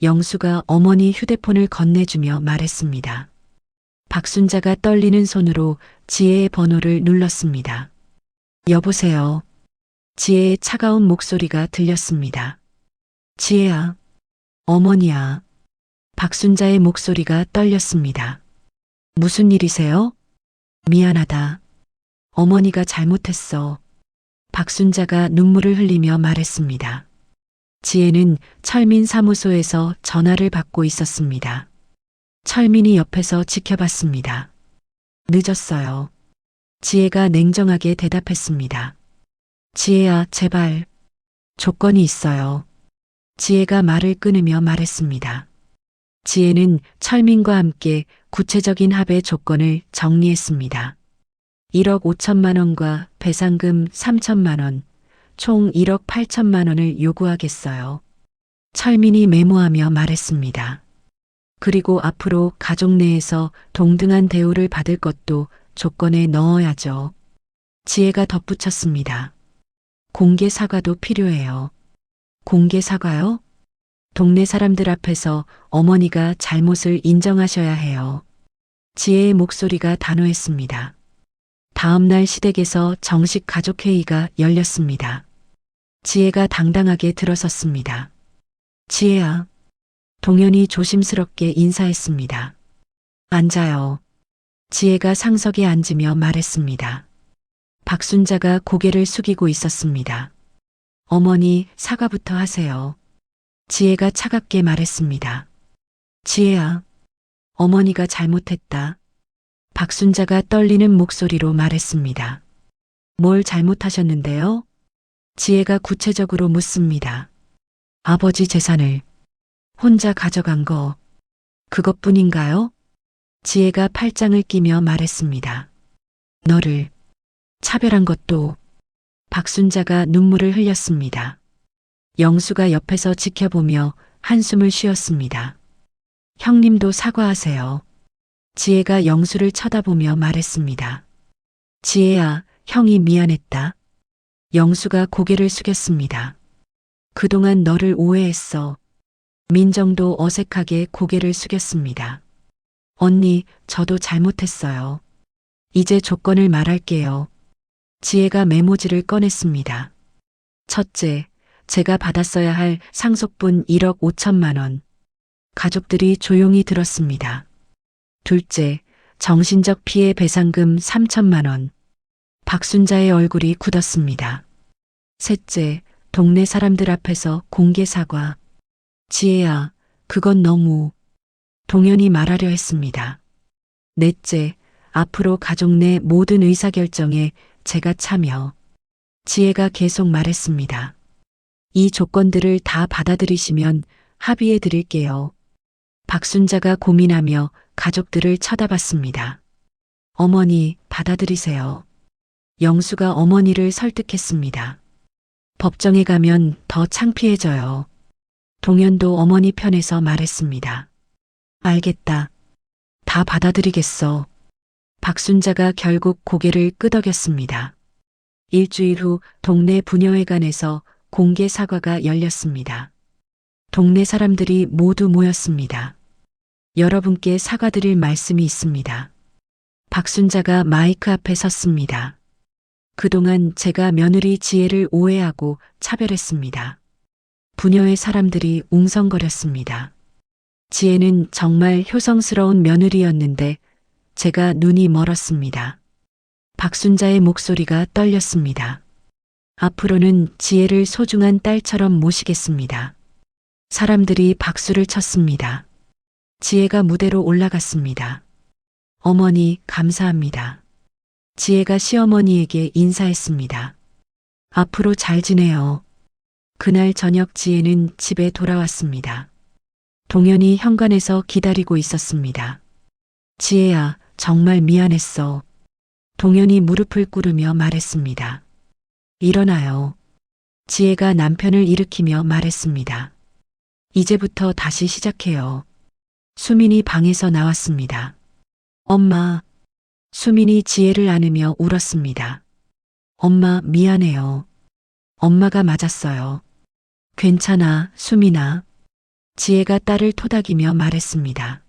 영수가 어머니 휴대폰을 건네주며 말했습니다. 박순자가 떨리는 손으로 지혜의 번호를 눌렀습니다. 여보세요. 지혜의 차가운 목소리가 들렸습니다. 지혜야. 어머니야. 박순자의 목소리가 떨렸습니다. 무슨 일이세요? 미안하다. 어머니가 잘못했어. 박순자가 눈물을 흘리며 말했습니다. 지혜는 철민 사무소에서 전화를 받고 있었습니다. 철민이 옆에서 지켜봤습니다. 늦었어요. 지혜가 냉정하게 대답했습니다. 지혜야, 제발. 조건이 있어요. 지혜가 말을 끊으며 말했습니다. 지혜는 철민과 함께 구체적인 합의 조건을 정리했습니다. 1억 5천만 원과 배상금 3천만 원, 총 1억 8천만 원을 요구하겠어요. 철민이 메모하며 말했습니다. 그리고 앞으로 가족 내에서 동등한 대우를 받을 것도 조건에 넣어야죠. 지혜가 덧붙였습니다. 공개 사과도 필요해요. 공개 사과요? 동네 사람들 앞에서 어머니가 잘못을 인정하셔야 해요. 지혜의 목소리가 단호했습니다. 다음 날 시댁에서 정식 가족회의가 열렸습니다. 지혜가 당당하게 들어섰습니다. 지혜야. 동현이 조심스럽게 인사했습니다. 앉아요. 지혜가 상석에 앉으며 말했습니다. 박순자가 고개를 숙이고 있었습니다. 어머니, 사과부터 하세요. 지혜가 차갑게 말했습니다. 지혜야, 어머니가 잘못했다. 박순자가 떨리는 목소리로 말했습니다. 뭘 잘못하셨는데요? 지혜가 구체적으로 묻습니다. 아버지 재산을 혼자 가져간 거, 그것뿐인가요? 지혜가 팔짱을 끼며 말했습니다. 너를 차별한 것도. 박순자가 눈물을 흘렸습니다. 영수가 옆에서 지켜보며 한숨을 쉬었습니다. 형님도 사과하세요. 지혜가 영수를 쳐다보며 말했습니다. 지혜야, 형이 미안했다. 영수가 고개를 숙였습니다. 그동안 너를 오해했어. 민정도 어색하게 고개를 숙였습니다. 언니, 저도 잘못했어요. 이제 조건을 말할게요. 지혜가 메모지를 꺼냈습니다. 첫째, 제가 받았어야 할 상속분 1억 5천만 원. 가족들이 조용히 들었습니다. 둘째, 정신적 피해 배상금 3천만 원. 박순자의 얼굴이 굳었습니다. 셋째, 동네 사람들 앞에서 공개 사과. 지혜야, 그건 너무. 동현이 말하려 했습니다. 넷째, 앞으로 가족 내 모든 의사결정에 제가 참여. 지혜가 계속 말했습니다. 이 조건들을 다 받아들이시면 합의해 드릴게요. 박순자가 고민하며 가족들을 쳐다봤습니다. 어머니, 받아들이세요. 영수가 어머니를 설득했습니다. 법정에 가면 더 창피해져요. 동현도 어머니 편에서 말했습니다. 알겠다. 다 받아들이겠어. 박순자가 결국 고개를 끄덕였습니다. 일주일 후 동네 부녀회관에서 공개 사과가 열렸습니다. 동네 사람들이 모두 모였습니다. 여러분께 사과드릴 말씀이 있습니다. 박순자가 마이크 앞에 섰습니다. 그동안 제가 며느리 지혜를 오해하고 차별했습니다. 부녀의 사람들이 웅성거렸습니다. 지혜는 정말 효성스러운 며느리였는데 제가 눈이 멀었습니다. 박순자의 목소리가 떨렸습니다. 앞으로는 지혜를 소중한 딸처럼 모시겠습니다. 사람들이 박수를 쳤습니다. 지혜가 무대로 올라갔습니다. 어머니, 감사합니다. 지혜가 시어머니에게 인사했습니다. 앞으로 잘 지내요. 그날 저녁 지혜는 집에 돌아왔습니다. 동현이 현관에서 기다리고 있었습니다. 지혜야, 정말 미안했어. 동현이 무릎을 꿇으며 말했습니다. 일어나요. 지혜가 남편을 일으키며 말했습니다. 이제부터 다시 시작해요. 수민이 방에서 나왔습니다. 엄마. 수민이 지혜를 안으며 울었습니다. 엄마, 미안해요. 엄마가 맞았어요. 괜찮아, 수민아. 지혜가 딸을 토닥이며 말했습니다.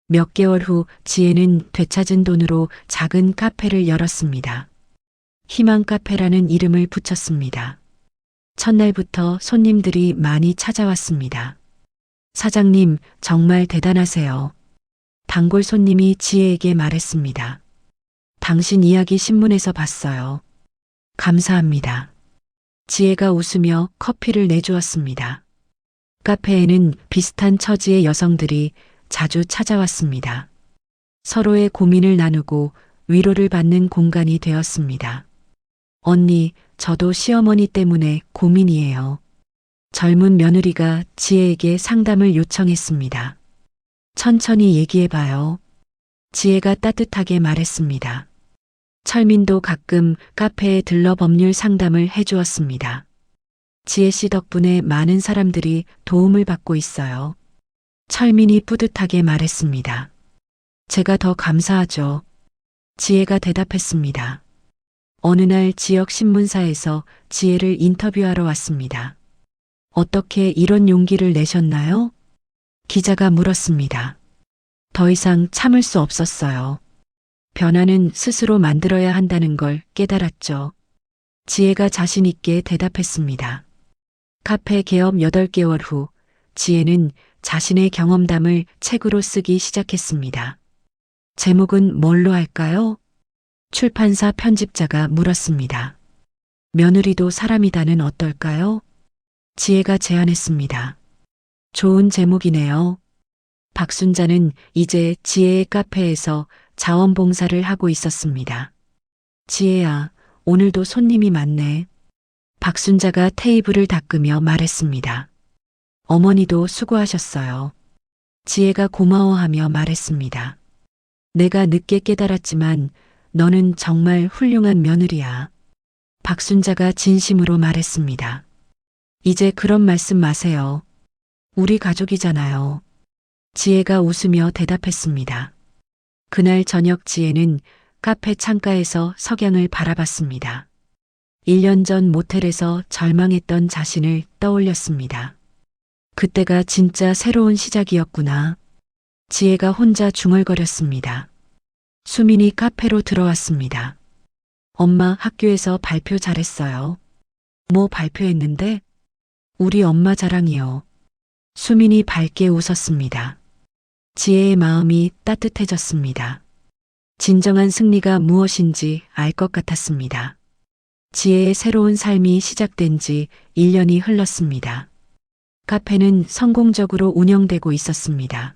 몇 개월 후 지혜는 되찾은 돈으로 작은 카페를 열었습니다. 희망 카페라는 이름을 붙였습니다. 첫날부터 손님들이 많이 찾아왔습니다. 사장님, 정말 대단하세요. 단골 손님이 지혜에게 말했습니다. 당신 이야기 신문에서 봤어요. 감사합니다. 지혜가 웃으며 커피를 내주었습니다. 카페에는 비슷한 처지의 여성들이 자주 찾아왔습니다. 서로의 고민을 나누고 위로를 받는 공간이 되었습니다. 언니, 저도 시어머니 때문에 고민이에요. 젊은 며느리가 지혜에게 상담을 요청했습니다. 천천히 얘기해봐요. 지혜가 따뜻하게 말했습니다. 철민도 가끔 카페에 들러 법률 상담을 해주었습니다. 지혜 씨 덕분에 많은 사람들이 도움을 받고 있어요. 철민이 뿌듯하게 말했습니다. 제가 더 감사하죠. 지혜가 대답했습니다. 어느 날 지역 신문사에서 지혜를 인터뷰하러 왔습니다. 어떻게 이런 용기를 내셨나요? 기자가 물었습니다. 더 이상 참을 수 없었어요. 변화는 스스로 만들어야 한다는 걸 깨달았죠. 지혜가 자신 있게 대답했습니다. 카페 개업 8개월 후 지혜는 자신의 경험담을 책으로 쓰기 시작했습니다. 제목은 뭘로 할까요? 출판사 편집자가 물었습니다. 며느리도 사람이다는 어떨까요? 지혜가 제안했습니다. 좋은 제목이네요. 박순자는 이제 지혜의 카페에서 자원봉사를 하고 있었습니다. 지혜야, 오늘도 손님이 많네. 박순자가 테이블을 닦으며 말했습니다. 어머니도 수고하셨어요. 지혜가 고마워하며 말했습니다. 내가 늦게 깨달았지만 너는 정말 훌륭한 며느리야. 박순자가 진심으로 말했습니다. 이제 그런 말씀 마세요. 우리 가족이잖아요. 지혜가 웃으며 대답했습니다. 그날 저녁 지혜는 카페 창가에서 석양을 바라봤습니다. 1년 전 모텔에서 절망했던 자신을 떠올렸습니다. 그때가 진짜 새로운 시작이었구나. 지혜가 혼자 중얼거렸습니다. 수민이 카페로 들어왔습니다. 엄마, 학교에서 발표 잘했어요. 뭐 발표했는데? 우리 엄마 자랑이요. 수민이 밝게 웃었습니다. 지혜의 마음이 따뜻해졌습니다. 진정한 승리가 무엇인지 알 것 같았습니다. 지혜의 새로운 삶이 시작된 지 1년이 흘렀습니다. 카페는 성공적으로 운영되고 있었습니다.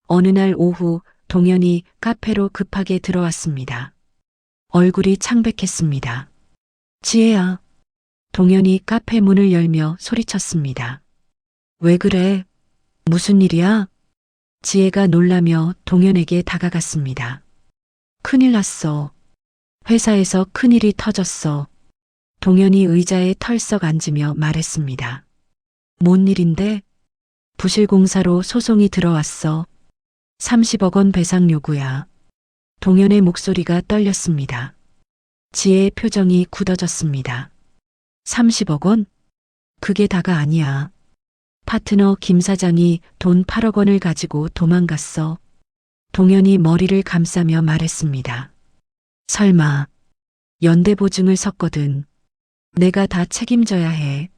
어느 날 오후 동현이 카페로 급하게 들어왔습니다. 얼굴이 창백했습니다. 지혜야. 동현이 카페 문을 열며 소리쳤습니다. 왜 그래? 무슨 일이야? 지혜가 놀라며 동현에게 다가갔습니다. 큰일 났어. 회사에서 큰일이 터졌어. 동현이 의자에 털썩 앉으며 말했습니다. 뭔 일인데? 부실공사로 소송이 들어왔어. 30억 원 배상 요구야. 동현의 목소리가 떨렸습니다. 지혜의 표정이 굳어졌습니다. 30억 원? 그게 다가 아니야. 파트너 김 사장이 돈 8억 원을 가지고 도망갔어. 동현이 머리를 감싸며 말했습니다. 설마 연대보증을 섰거든. 내가 다 책임져야 해.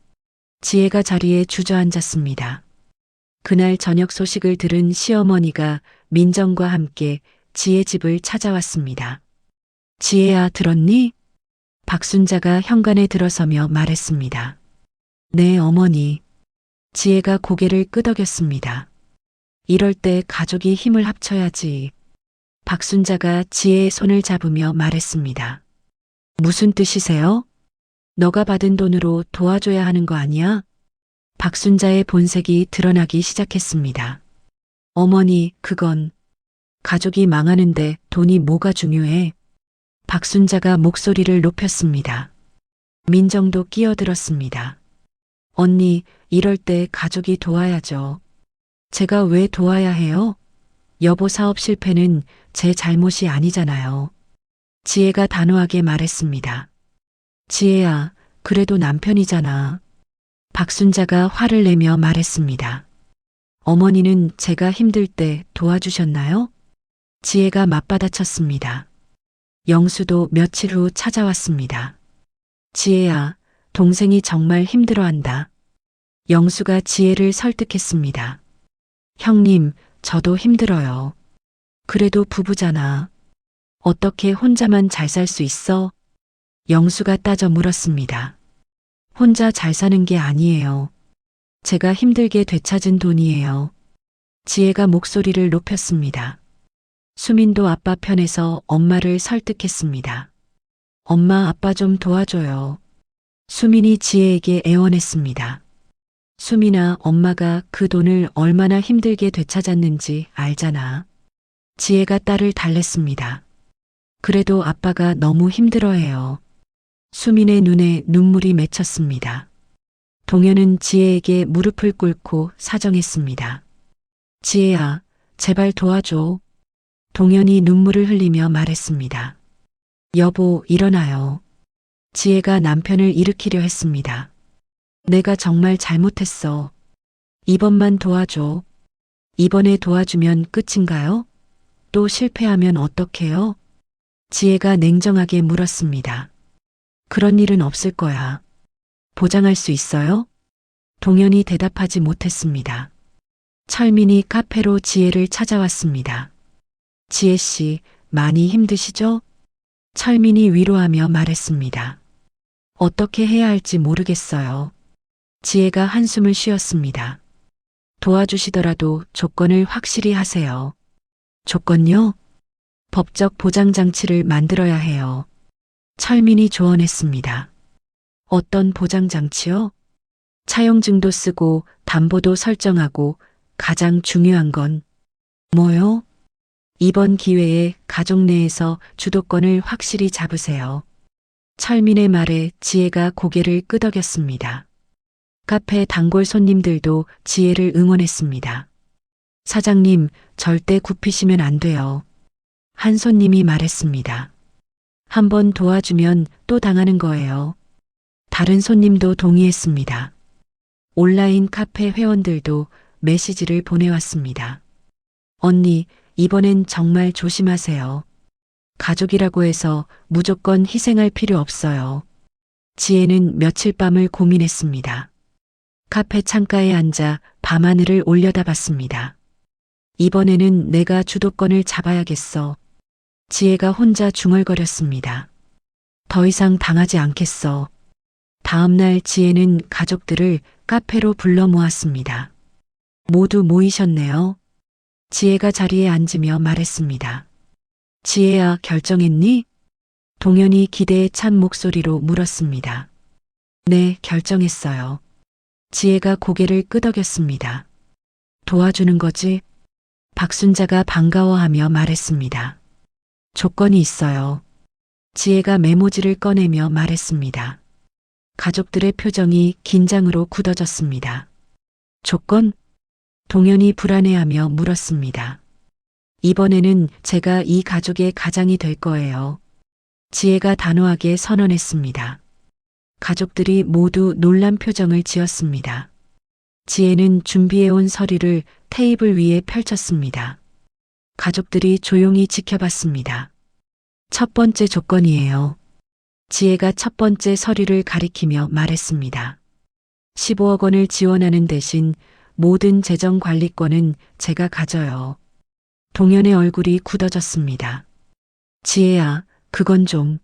지혜가 자리에 주저앉았습니다. 그날 저녁 소식을 들은 시어머니가 민정과 함께 지혜 집을 찾아왔습니다. 지혜야, 들었니? 박순자가 현관에 들어서며 말했습니다. 네, 어머니. 지혜가 고개를 끄덕였습니다. 이럴 때 가족이 힘을 합쳐야지. 박순자가 지혜의 손을 잡으며 말했습니다. 무슨 뜻이세요? 너가 받은 돈으로 도와줘야 하는 거 아니야? 박순자의 본색이 드러나기 시작했습니다. 어머니, 그건 가족이 망하는데 돈이 뭐가 중요해? 박순자가 목소리를 높였습니다. 민정도 끼어들었습니다. 언니, 이럴 때 가족이 도와야죠. 제가 왜 도와야 해요? 여보 사업 실패는 제 잘못이 아니잖아요. 지혜가 단호하게 말했습니다. 지혜야, 그래도 남편이잖아. 박순자가 화를 내며 말했습니다. 어머니는 제가 힘들 때 도와주셨나요? 지혜가 맞받아쳤습니다. 영수도 며칠 후 찾아왔습니다. 지혜야, 동생이 정말 힘들어한다. 영수가 지혜를 설득했습니다. 형님, 저도 힘들어요. 그래도 부부잖아. 어떻게 혼자만 잘 살 수 있어? 영수가 따져 물었습니다. 혼자 잘 사는 게 아니에요. 제가 힘들게 되찾은 돈이에요. 지혜가 목소리를 높였습니다. 수민도 아빠 편에서 엄마를 설득했습니다. 엄마, 아빠 좀 도와줘요. 수민이 지혜에게 애원했습니다. 수민아, 엄마가 그 돈을 얼마나 힘들게 되찾았는지 알잖아. 지혜가 딸을 달랬습니다. 그래도 아빠가 너무 힘들어해요. 수민의 눈에 눈물이 맺혔습니다. 동현은 지혜에게 무릎을 꿇고 사정했습니다. 지혜야, 제발 도와줘. 동현이 눈물을 흘리며 말했습니다. 여보, 일어나요. 지혜가 남편을 일으키려 했습니다. 내가 정말 잘못했어. 이번만 도와줘. 이번에 도와주면 끝인가요? 또 실패하면 어떡해요? 지혜가 냉정하게 물었습니다. 그런 일은 없을 거야. 보장할 수 있어요? 동현이 대답하지 못했습니다. 철민이 카페로 지혜를 찾아왔습니다. 지혜 씨, 많이 힘드시죠? 철민이 위로하며 말했습니다. 어떻게 해야 할지 모르겠어요. 지혜가 한숨을 쉬었습니다. 도와주시더라도 조건을 확실히 하세요. 조건요? 법적 보장장치를 만들어야 해요. 철민이 조언했습니다. 어떤 보장장치요? 차용증도 쓰고 담보도 설정하고 가장 중요한 건 뭐요? 이번 기회에 가족 내에서 주도권을 확실히 잡으세요. 철민의 말에 지혜가 고개를 끄덕였습니다. 카페 단골 손님들도 지혜를 응원했습니다. 사장님, 절대 굽히시면 안 돼요. 한 손님이 말했습니다. 한번 도와주면 또 당하는 거예요. 다른 손님도 동의했습니다. 온라인 카페 회원들도 메시지를 보내왔습니다. 언니, 이번엔 정말 조심하세요. 가족이라고 해서 무조건 희생할 필요 없어요. 지혜는 며칠 밤을 고민했습니다. 카페 창가에 앉아 밤하늘을 올려다봤습니다. 이번에는 내가 주도권을 잡아야겠어. 지혜가 혼자 중얼거렸습니다. 더 이상 당하지 않겠어. 다음 날 지혜는 가족들을 카페로 불러 모았습니다. 모두 모이셨네요. 지혜가 자리에 앉으며 말했습니다. 지혜야, 결정했니? 동현이 기대에 찬 목소리로 물었습니다. 네, 결정했어요. 지혜가 고개를 끄덕였습니다. 도와주는 거지? 박순자가 반가워하며 말했습니다. 조건이 있어요. 지혜가 메모지를 꺼내며 말했습니다. 가족들의 표정이 긴장으로 굳어졌습니다. 조건? 동현이 불안해하며 물었습니다. 이번에는 제가 이 가족의 가장이 될 거예요. 지혜가 단호하게 선언했습니다. 가족들이 모두 놀란 표정을 지었습니다. 지혜는 준비해온 서류를 테이블 위에 펼쳤습니다. 가족들이 조용히 지켜봤습니다. 첫 번째 조건이에요. 지혜가 첫 번째 서류를 가리키며 말했습니다. 15억 원을 지원하는 대신 모든 재정 관리권은 제가 가져요. 동현의 얼굴이 굳어졌습니다. 지혜야, 그건 좀.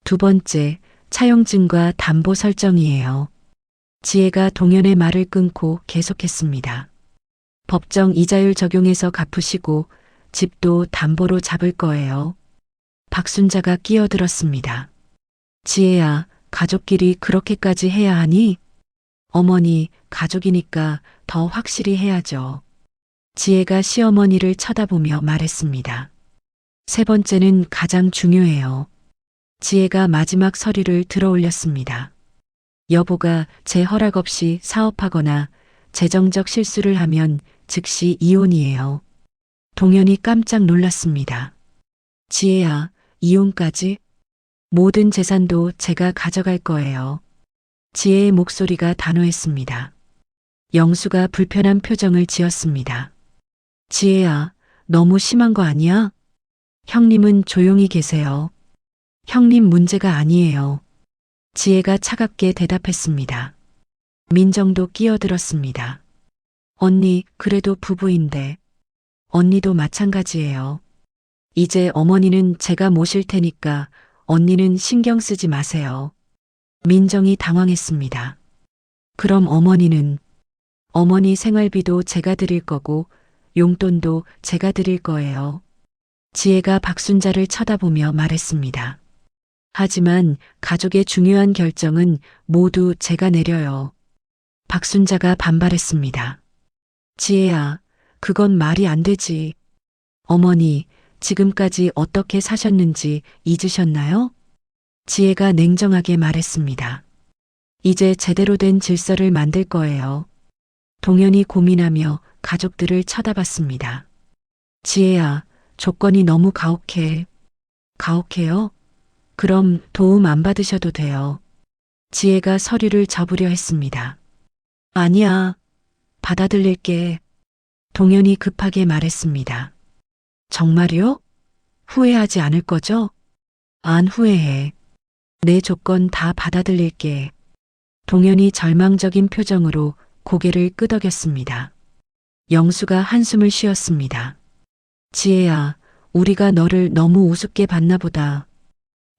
두 번째, 차용증과 담보 설정이에요. 지혜가 동현의 말을 끊고 계속했습니다. 법정 이자율 적용해서 갚으시고 집도 담보로 잡을 거예요. 박순자가 끼어들었습니다. 지혜야, 가족끼리 그렇게까지 해야 하니? 어머니, 가족이니까 더 확실히 해야죠. 지혜가 시어머니를 쳐다보며 말했습니다. 세 번째는 가장 중요해요. 지혜가 마지막 서류를 들어 올렸습니다. 여보가 제 허락 없이 사업하거나 재정적 실수를 하면 즉시 이혼이에요. 동현이 깜짝 놀랐습니다. 지혜야, 이혼까지? 모든 재산도 제가 가져갈 거예요. 지혜의 목소리가 단호했습니다. 영수가 불편한 표정을 지었습니다. 지혜야, 너무 심한 거 아니야? 형님은 조용히 계세요. 형님 문제가 아니에요. 지혜가 차갑게 대답했습니다. 민정도 끼어들었습니다. 언니, 그래도 부부인데. 언니도 마찬가지예요. 이제 어머니는 제가 모실 테니까 언니는 신경 쓰지 마세요. 민정이 당황했습니다. 그럼 어머니는? 어머니 생활비도 제가 드릴 거고 용돈도 제가 드릴 거예요. 지혜가 박순자를 쳐다보며 말했습니다. 하지만 가족의 중요한 결정은 모두 제가 내려요. 박순자가 반발했습니다. 지혜야, 그건 말이 안 되지. 어머니, 지금까지 어떻게 사셨는지 잊으셨나요? 지혜가 냉정하게 말했습니다. 이제 제대로 된 질서를 만들 거예요. 동현이 고민하며 가족들을 쳐다봤습니다. 지혜야, 조건이 너무 가혹해. 가혹해요? 그럼 도움 안 받으셔도 돼요. 지혜가 서류를 접으려 했습니다. 아니야, 받아들일게. 동현이 급하게 말했습니다. 정말요? 후회하지 않을 거죠? 안 후회해. 내 조건 다 받아들일게. 동현이 절망적인 표정으로 고개를 끄덕였습니다. 영수가 한숨을 쉬었습니다. 지혜야, 우리가 너를 너무 우습게 봤나 보다.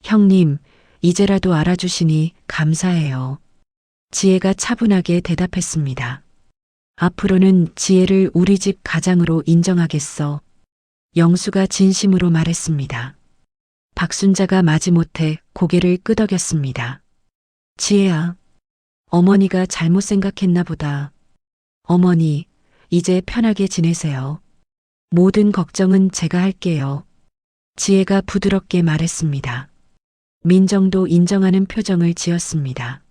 형님, 이제라도 알아주시니 감사해요. 지혜가 차분하게 대답했습니다. 앞으로는 지혜를 우리 집 가장으로 인정하겠어. 영수가 진심으로 말했습니다. 박순자가 마지못해 고개를 끄덕였습니다. 지혜야, 어머니가 잘못 생각했나 보다. 어머니, 이제 편하게 지내세요. 모든 걱정은 제가 할게요. 지혜가 부드럽게 말했습니다. 민정도 인정하는 표정을 지었습니다.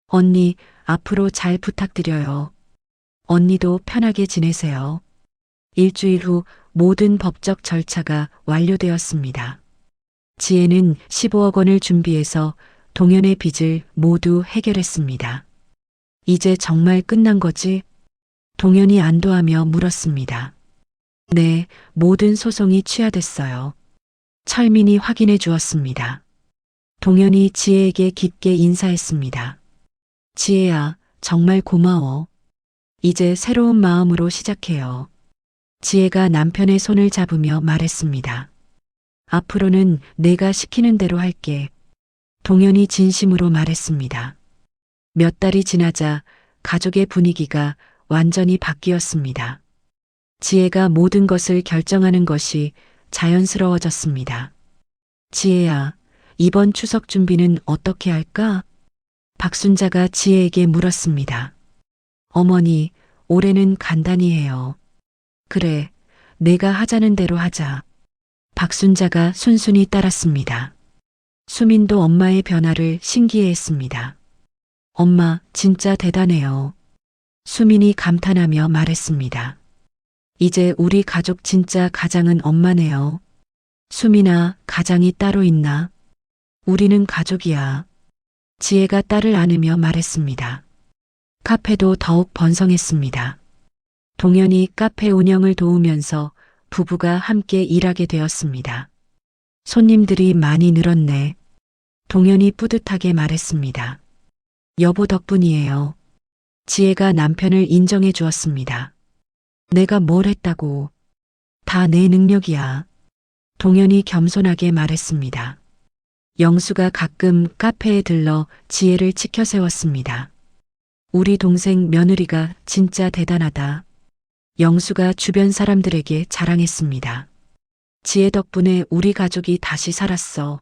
언니, 앞으로 잘 부탁드려요. 언니도 편하게 지내세요. 일주일 후 모든 법적 절차가 완료되었습니다. 지혜는 15억 원을 준비해서 동현의 빚을 모두 해결했습니다. 이제 정말 끝난 거지? 동현이 안도하며 물었습니다. 네, 모든 소송이 취하됐어요. 철민이 확인해 주었습니다. 동현이 지혜에게 깊게 인사했습니다. 지혜야, 정말 고마워. 이제 새로운 마음으로 시작해요. 지혜가 남편의 손을 잡으며 말했습니다. 앞으로는 내가 시키는 대로 할게. 동현이 진심으로 말했습니다. 몇 달이 지나자 가족의 분위기가 완전히 바뀌었습니다. 지혜가 모든 것을 결정하는 것이 자연스러워졌습니다. 지혜야, 이번 추석 준비는 어떻게 할까? 박순자가 지혜에게 물었습니다. 어머니, 올해는 간단히 해요. 그래, 내가 하자는 대로 하자. 박순자가 순순히 따랐습니다. 수민도 엄마의 변화를 신기해했습니다. 엄마, 진짜 대단해요. 수민이 감탄하며 말했습니다. 이제 우리 가족 진짜 가장은 엄마네요. 수민아, 가장이 따로 있나? 우리는 가족이야. 지혜가 딸을 안으며 말했습니다. 카페도 더욱 번성했습니다. 동현이 카페 운영을 도우면서 부부가 함께 일하게 되었습니다. 손님들이 많이 늘었네. 동현이 뿌듯하게 말했습니다. 여보 덕분이에요. 지혜가 남편을 인정해 주었습니다. 내가 뭘 했다고. 다 내 능력이야. 동현이 겸손하게 말했습니다. 영수가 가끔 카페에 들러 지혜를 치켜 세웠습니다. 우리 동생 며느리가 진짜 대단하다. 영수가 주변 사람들에게 자랑했습니다. 지혜 덕분에 우리 가족이 다시 살았어.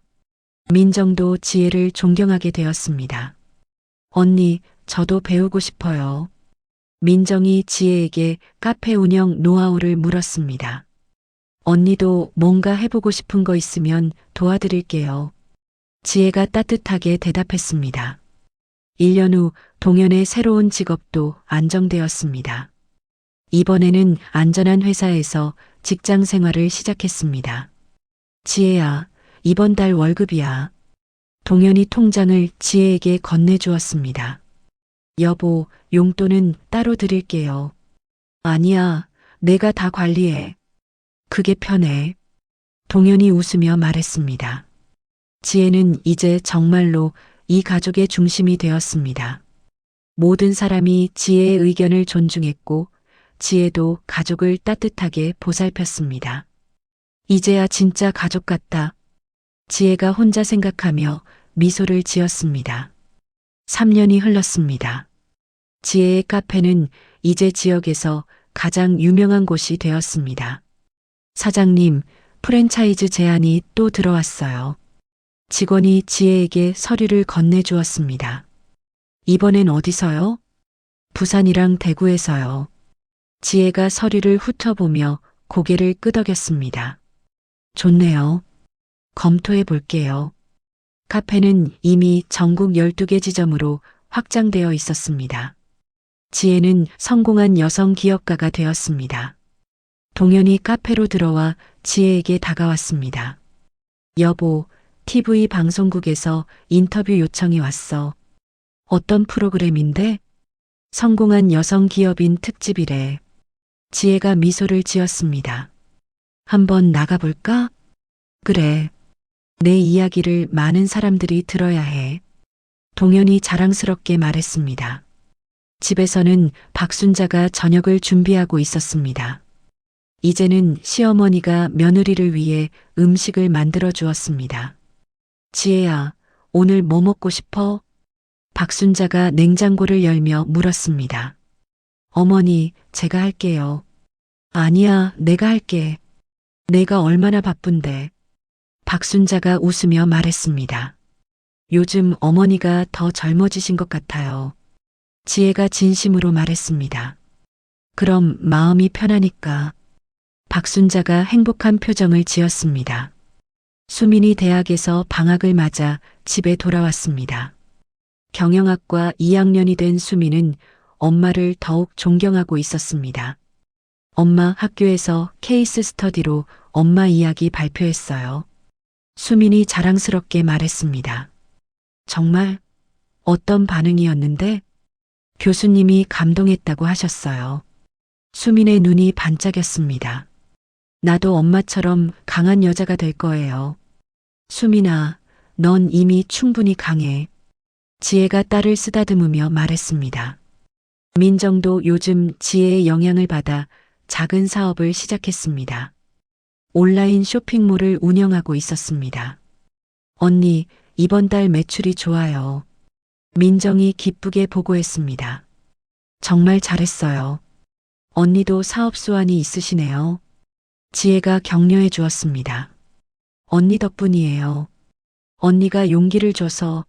민정도 지혜를 존경하게 되었습니다. 언니, 저도 배우고 싶어요. 민정이 지혜에게 카페 운영 노하우를 물었습니다. 언니도 뭔가 해보고 싶은 거 있으면 도와드릴게요. 지혜가 따뜻하게 대답했습니다. 1년 후 동현의 새로운 직업도 안정되었습니다. 이번에는 안전한 회사에서 직장 생활을 시작했습니다. 지혜야, 이번 달 월급이야. 동현이 통장을 지혜에게 건네주었습니다. 여보, 용돈은 따로 드릴게요. 아니야, 내가 다 관리해. 그게 편해. 동현이 웃으며 말했습니다. 지혜는 이제 정말로 이 가족의 중심이 되었습니다. 모든 사람이 지혜의 의견을 존중했고 지혜도 가족을 따뜻하게 보살폈습니다. 이제야 진짜 가족 같다. 지혜가 혼자 생각하며 미소를 지었습니다. 3년이 흘렀습니다. 지혜의 카페는 이제 지역에서 가장 유명한 곳이 되었습니다. 사장님, 프랜차이즈 제안이 또 들어왔어요. 직원이 지혜에게 서류를 건네주었습니다. 이번엔 어디서요? 부산이랑 대구에서요. 지혜가 서류를 훑어보며 고개를 끄덕였습니다. 좋네요. 검토해 볼게요. 카페는 이미 전국 12개 지점으로 확장되어 있었습니다. 지혜는 성공한 여성 기업가가 되었습니다. 동현이 카페로 들어와 지혜에게 다가왔습니다. 여보, TV 방송국에서 인터뷰 요청이 왔어. 어떤 프로그램인데? 성공한 여성 기업인 특집이래. 지혜가 미소를 지었습니다. 한번 나가볼까? 그래. 내 이야기를 많은 사람들이 들어야 해. 동현이 자랑스럽게 말했습니다. 집에서는 박순자가 저녁을 준비하고 있었습니다. 이제는 시어머니가 며느리를 위해 음식을 만들어 주었습니다. 지혜야, 오늘 뭐 먹고 싶어? 박순자가 냉장고를 열며 물었습니다. 어머니, 제가 할게요. 아니야, 내가 할게. 내가 얼마나 바쁜데. 박순자가 웃으며 말했습니다. 요즘 어머니가 더 젊어지신 것 같아요. 지혜가 진심으로 말했습니다. 그럼 마음이 편하니까. 박순자가 행복한 표정을 지었습니다. 수민이 대학에서 방학을 맞아 집에 돌아왔습니다. 경영학과 2학년이 된 수민은 엄마를 더욱 존경하고 있었습니다. 엄마, 학교에서 케이스 스터디로 엄마 이야기 발표했어요. 수민이 자랑스럽게 말했습니다. 정말? 어떤 반응이었는데? 교수님이 감동했다고 하셨어요. 수민의 눈이 반짝였습니다. 나도 엄마처럼 강한 여자가 될 거예요. 수민아, 넌 이미 충분히 강해. 지혜가 딸을 쓰다듬으며 말했습니다. 민정도 요즘 지혜의 영향을 받아 작은 사업을 시작했습니다. 온라인 쇼핑몰을 운영하고 있었습니다. 언니, 이번 달 매출이 좋아요. 민정이 기쁘게 보고했습니다. 정말 잘했어요. 언니도 사업 수완이 있으시네요. 지혜가 격려해 주었습니다. 언니 덕분이에요. 언니가 용기를 줘서.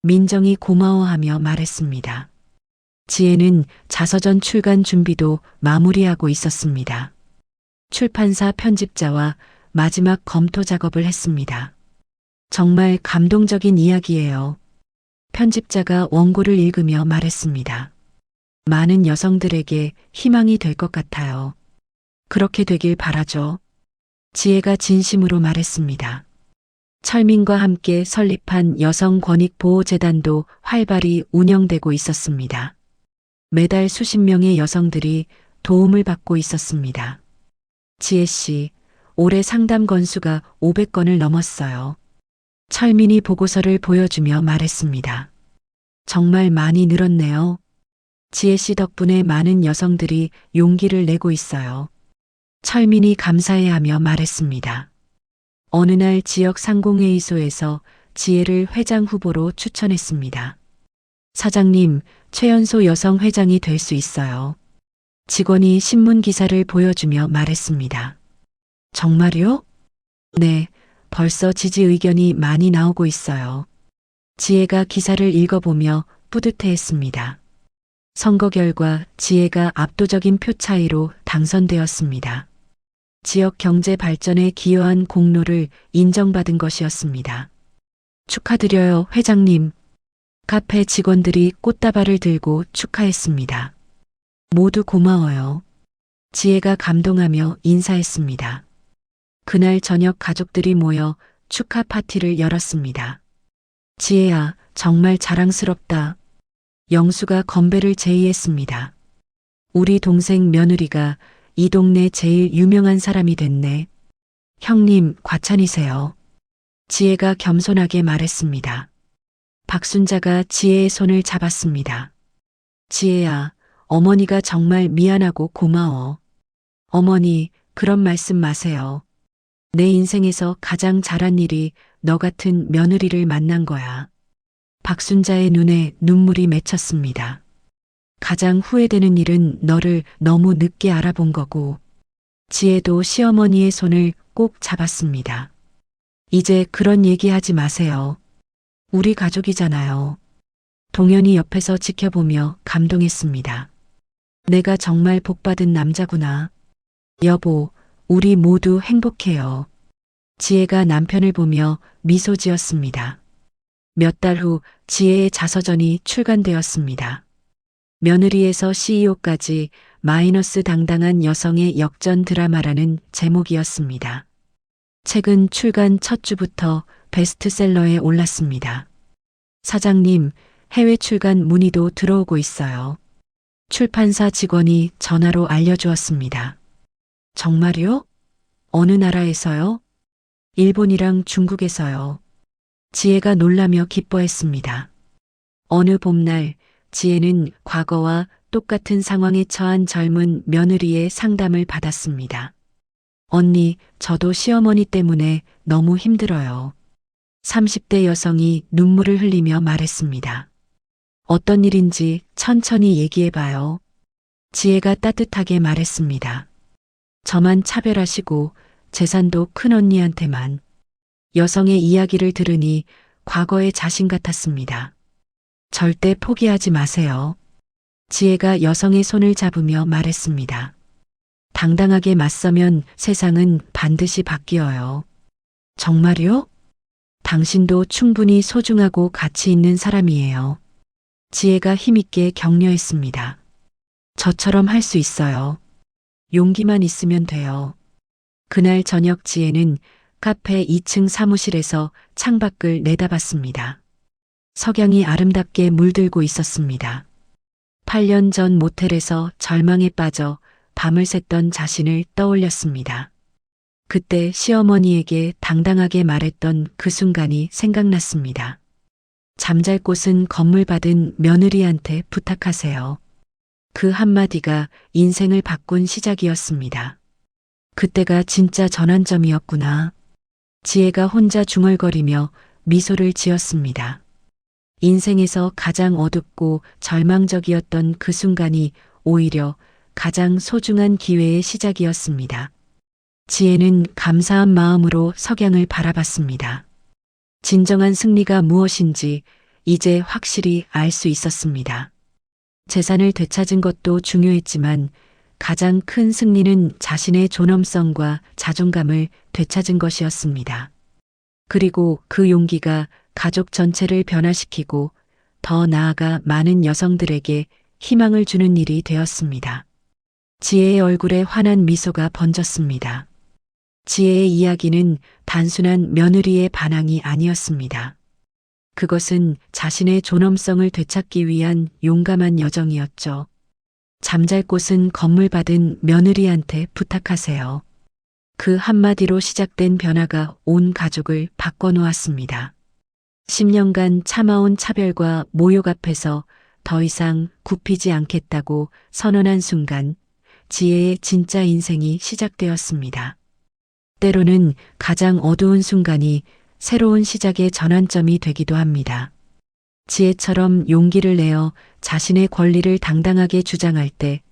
민정이 고마워하며 말했습니다. 지혜는 자서전 출간 준비도 마무리하고 있었습니다. 출판사 편집자와 마지막 검토 작업을 했습니다. 정말 감동적인 이야기예요. 편집자가 원고를 읽으며 말했습니다. 많은 여성들에게 희망이 될 것 같아요. 그렇게 되길 바라죠. 지혜가 진심으로 말했습니다. 철민과 함께 설립한 여성권익보호재단도 활발히 운영되고 있었습니다. 매달 수십 명의 여성들이 도움을 받고 있었습니다. 지혜 씨, 올해 상담 건수가 500건을 넘었어요. 철민이 보고서를 보여주며 말했습니다. 정말 많이 늘었네요. 지혜 씨 덕분에 많은 여성들이 용기를 내고 있어요. 철민이 감사해하며 말했습니다. 어느 날 지역 상공회의소에서 지혜를 회장 후보로 추천했습니다. 사장님, 최연소 여성 회장이 될 수 있어요. 직원이 신문 기사를 보여주며 말했습니다. 정말요? 네, 벌써 지지 의견이 많이 나오고 있어요. 지혜가 기사를 읽어보며 뿌듯해했습니다. 선거 결과 지혜가 압도적인 표 차이로 당선되었습니다. 지역 경제 발전에 기여한 공로를 인정받은 것이었습니다. 축하드려요, 회장님. 카페 직원들이 꽃다발을 들고 축하했습니다. 모두 고마워요. 지혜가 감동하며 인사했습니다. 그날 저녁 가족들이 모여 축하 파티를 열었습니다. 지혜야, 정말 자랑스럽다. 영수가 건배를 제의했습니다. 우리 동생 며느리가 이 동네 제일 유명한 사람이 됐네. 형님, 과찬이세요. 지혜가 겸손하게 말했습니다. 박순자가 지혜의 손을 잡았습니다. 지혜야, 어머니가 정말 미안하고 고마워. 어머니, 그런 말씀 마세요. 내 인생에서 가장 잘한 일이 너 같은 며느리를 만난 거야. 박순자의 눈에 눈물이 맺혔습니다. 가장 후회되는 일은 너를 너무 늦게 알아본 거고. 지혜도 시어머니의 손을 꼭 잡았습니다. 이제 그런 얘기하지 마세요. 우리 가족이잖아요. 동현이 옆에서 지켜보며 감동했습니다. 내가 정말 복받은 남자구나. 여보, 우리 모두 행복해요. 지혜가 남편을 보며 미소 지었습니다. 몇 달 후 지혜의 자서전이 출간되었습니다. 며느리에서 CEO까지 마이너스 당당한 여성의 역전 드라마라는 제목이었습니다. 책은 출간 첫 주부터 베스트셀러에 올랐습니다. 사장님, 해외 출간 문의도 들어오고 있어요. 출판사 직원이 전화로 알려주었습니다. 정말요? 어느 나라에서요? 일본이랑 중국에서요. 지혜가 놀라며 기뻐했습니다. 어느 봄날 지혜는 과거와 똑같은 상황에 처한 젊은 며느리의 상담을 받았습니다. 언니, 저도 시어머니 때문에 너무 힘들어요. 30대 여성이 눈물을 흘리며 말했습니다. 어떤 일인지 천천히 얘기해봐요. 지혜가 따뜻하게 말했습니다. 저만 차별하시고 재산도 큰언니한테만. 여성의 이야기를 들으니 과거의 자신 같았습니다. 절대 포기하지 마세요. 지혜가 여성의 손을 잡으며 말했습니다. 당당하게 맞서면 세상은 반드시 바뀌어요. 정말요? 당신도 충분히 소중하고 가치 있는 사람이에요. 지혜가 힘있게 격려했습니다. 저처럼 할 수 있어요. 용기만 있으면 돼요. 그날 저녁 지혜는 카페 2층 사무실에서 창밖을 내다봤습니다. 석양이 아름답게 물들고 있었습니다. 8년 전 모텔에서 절망에 빠져 밤을 샜던 자신을 떠올렸습니다. 그때 시어머니에게 당당하게 말했던 그 순간이 생각났습니다. 잠잘 곳은 건물 받은 며느리한테 부탁하세요. 그 한마디가 인생을 바꾼 시작이었습니다. 그때가 진짜 전환점이었구나. 지혜가 혼자 중얼거리며 미소를 지었습니다. 인생에서 가장 어둡고 절망적이었던 그 순간이 오히려 가장 소중한 기회의 시작이었습니다. 지혜는 감사한 마음으로 석양을 바라봤습니다. 진정한 승리가 무엇인지 이제 확실히 알 수 있었습니다. 재산을 되찾은 것도 중요했지만 가장 큰 승리는 자신의 존엄성과 자존감을 되찾은 것이었습니다. 그리고 그 용기가 가족 전체를 변화시키고 더 나아가 많은 여성들에게 희망을 주는 일이 되었습니다. 지혜의 얼굴에 환한 미소가 번졌습니다. 지혜의 이야기는 단순한 며느리의 반항이 아니었습니다. 그것은 자신의 존엄성을 되찾기 위한 용감한 여정이었죠. 잠잘 곳은 건물 받은 며느리한테 부탁하세요. 그 한마디로 시작된 변화가 온 가족을 바꿔놓았습니다. 10년간 참아온 차별과 모욕 앞에서 더 이상 굽히지 않겠다고 선언한 순간 지혜의 진짜 인생이 시작되었습니다. 때로는 가장 어두운 순간이 새로운 시작의 전환점이 되기도 합니다. 지혜처럼 용기를 내어 자신의 권리를 당당하게 주장할 때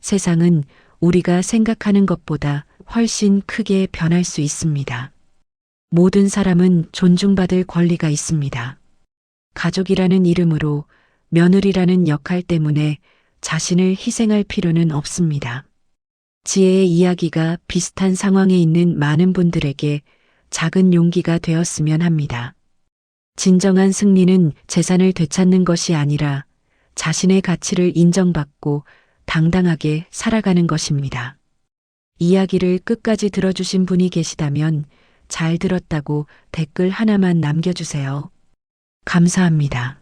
세상은 우리가 생각하는 것보다 훨씬 크게 변할 수 있습니다. 모든 사람은 존중받을 권리가 있습니다. 가족이라는 이름으로 며느리라는 역할 때문에 자신을 희생할 필요는 없습니다. 지혜의 이야기가 비슷한 상황에 있는 많은 분들에게 작은 용기가 되었으면 합니다. 진정한 승리는 재산을 되찾는 것이 아니라 자신의 가치를 인정받고 당당하게 살아가는 것입니다. 이야기를 끝까지 들어주신 분이 계시다면 잘 들었다고 댓글 하나만 남겨주세요. 감사합니다.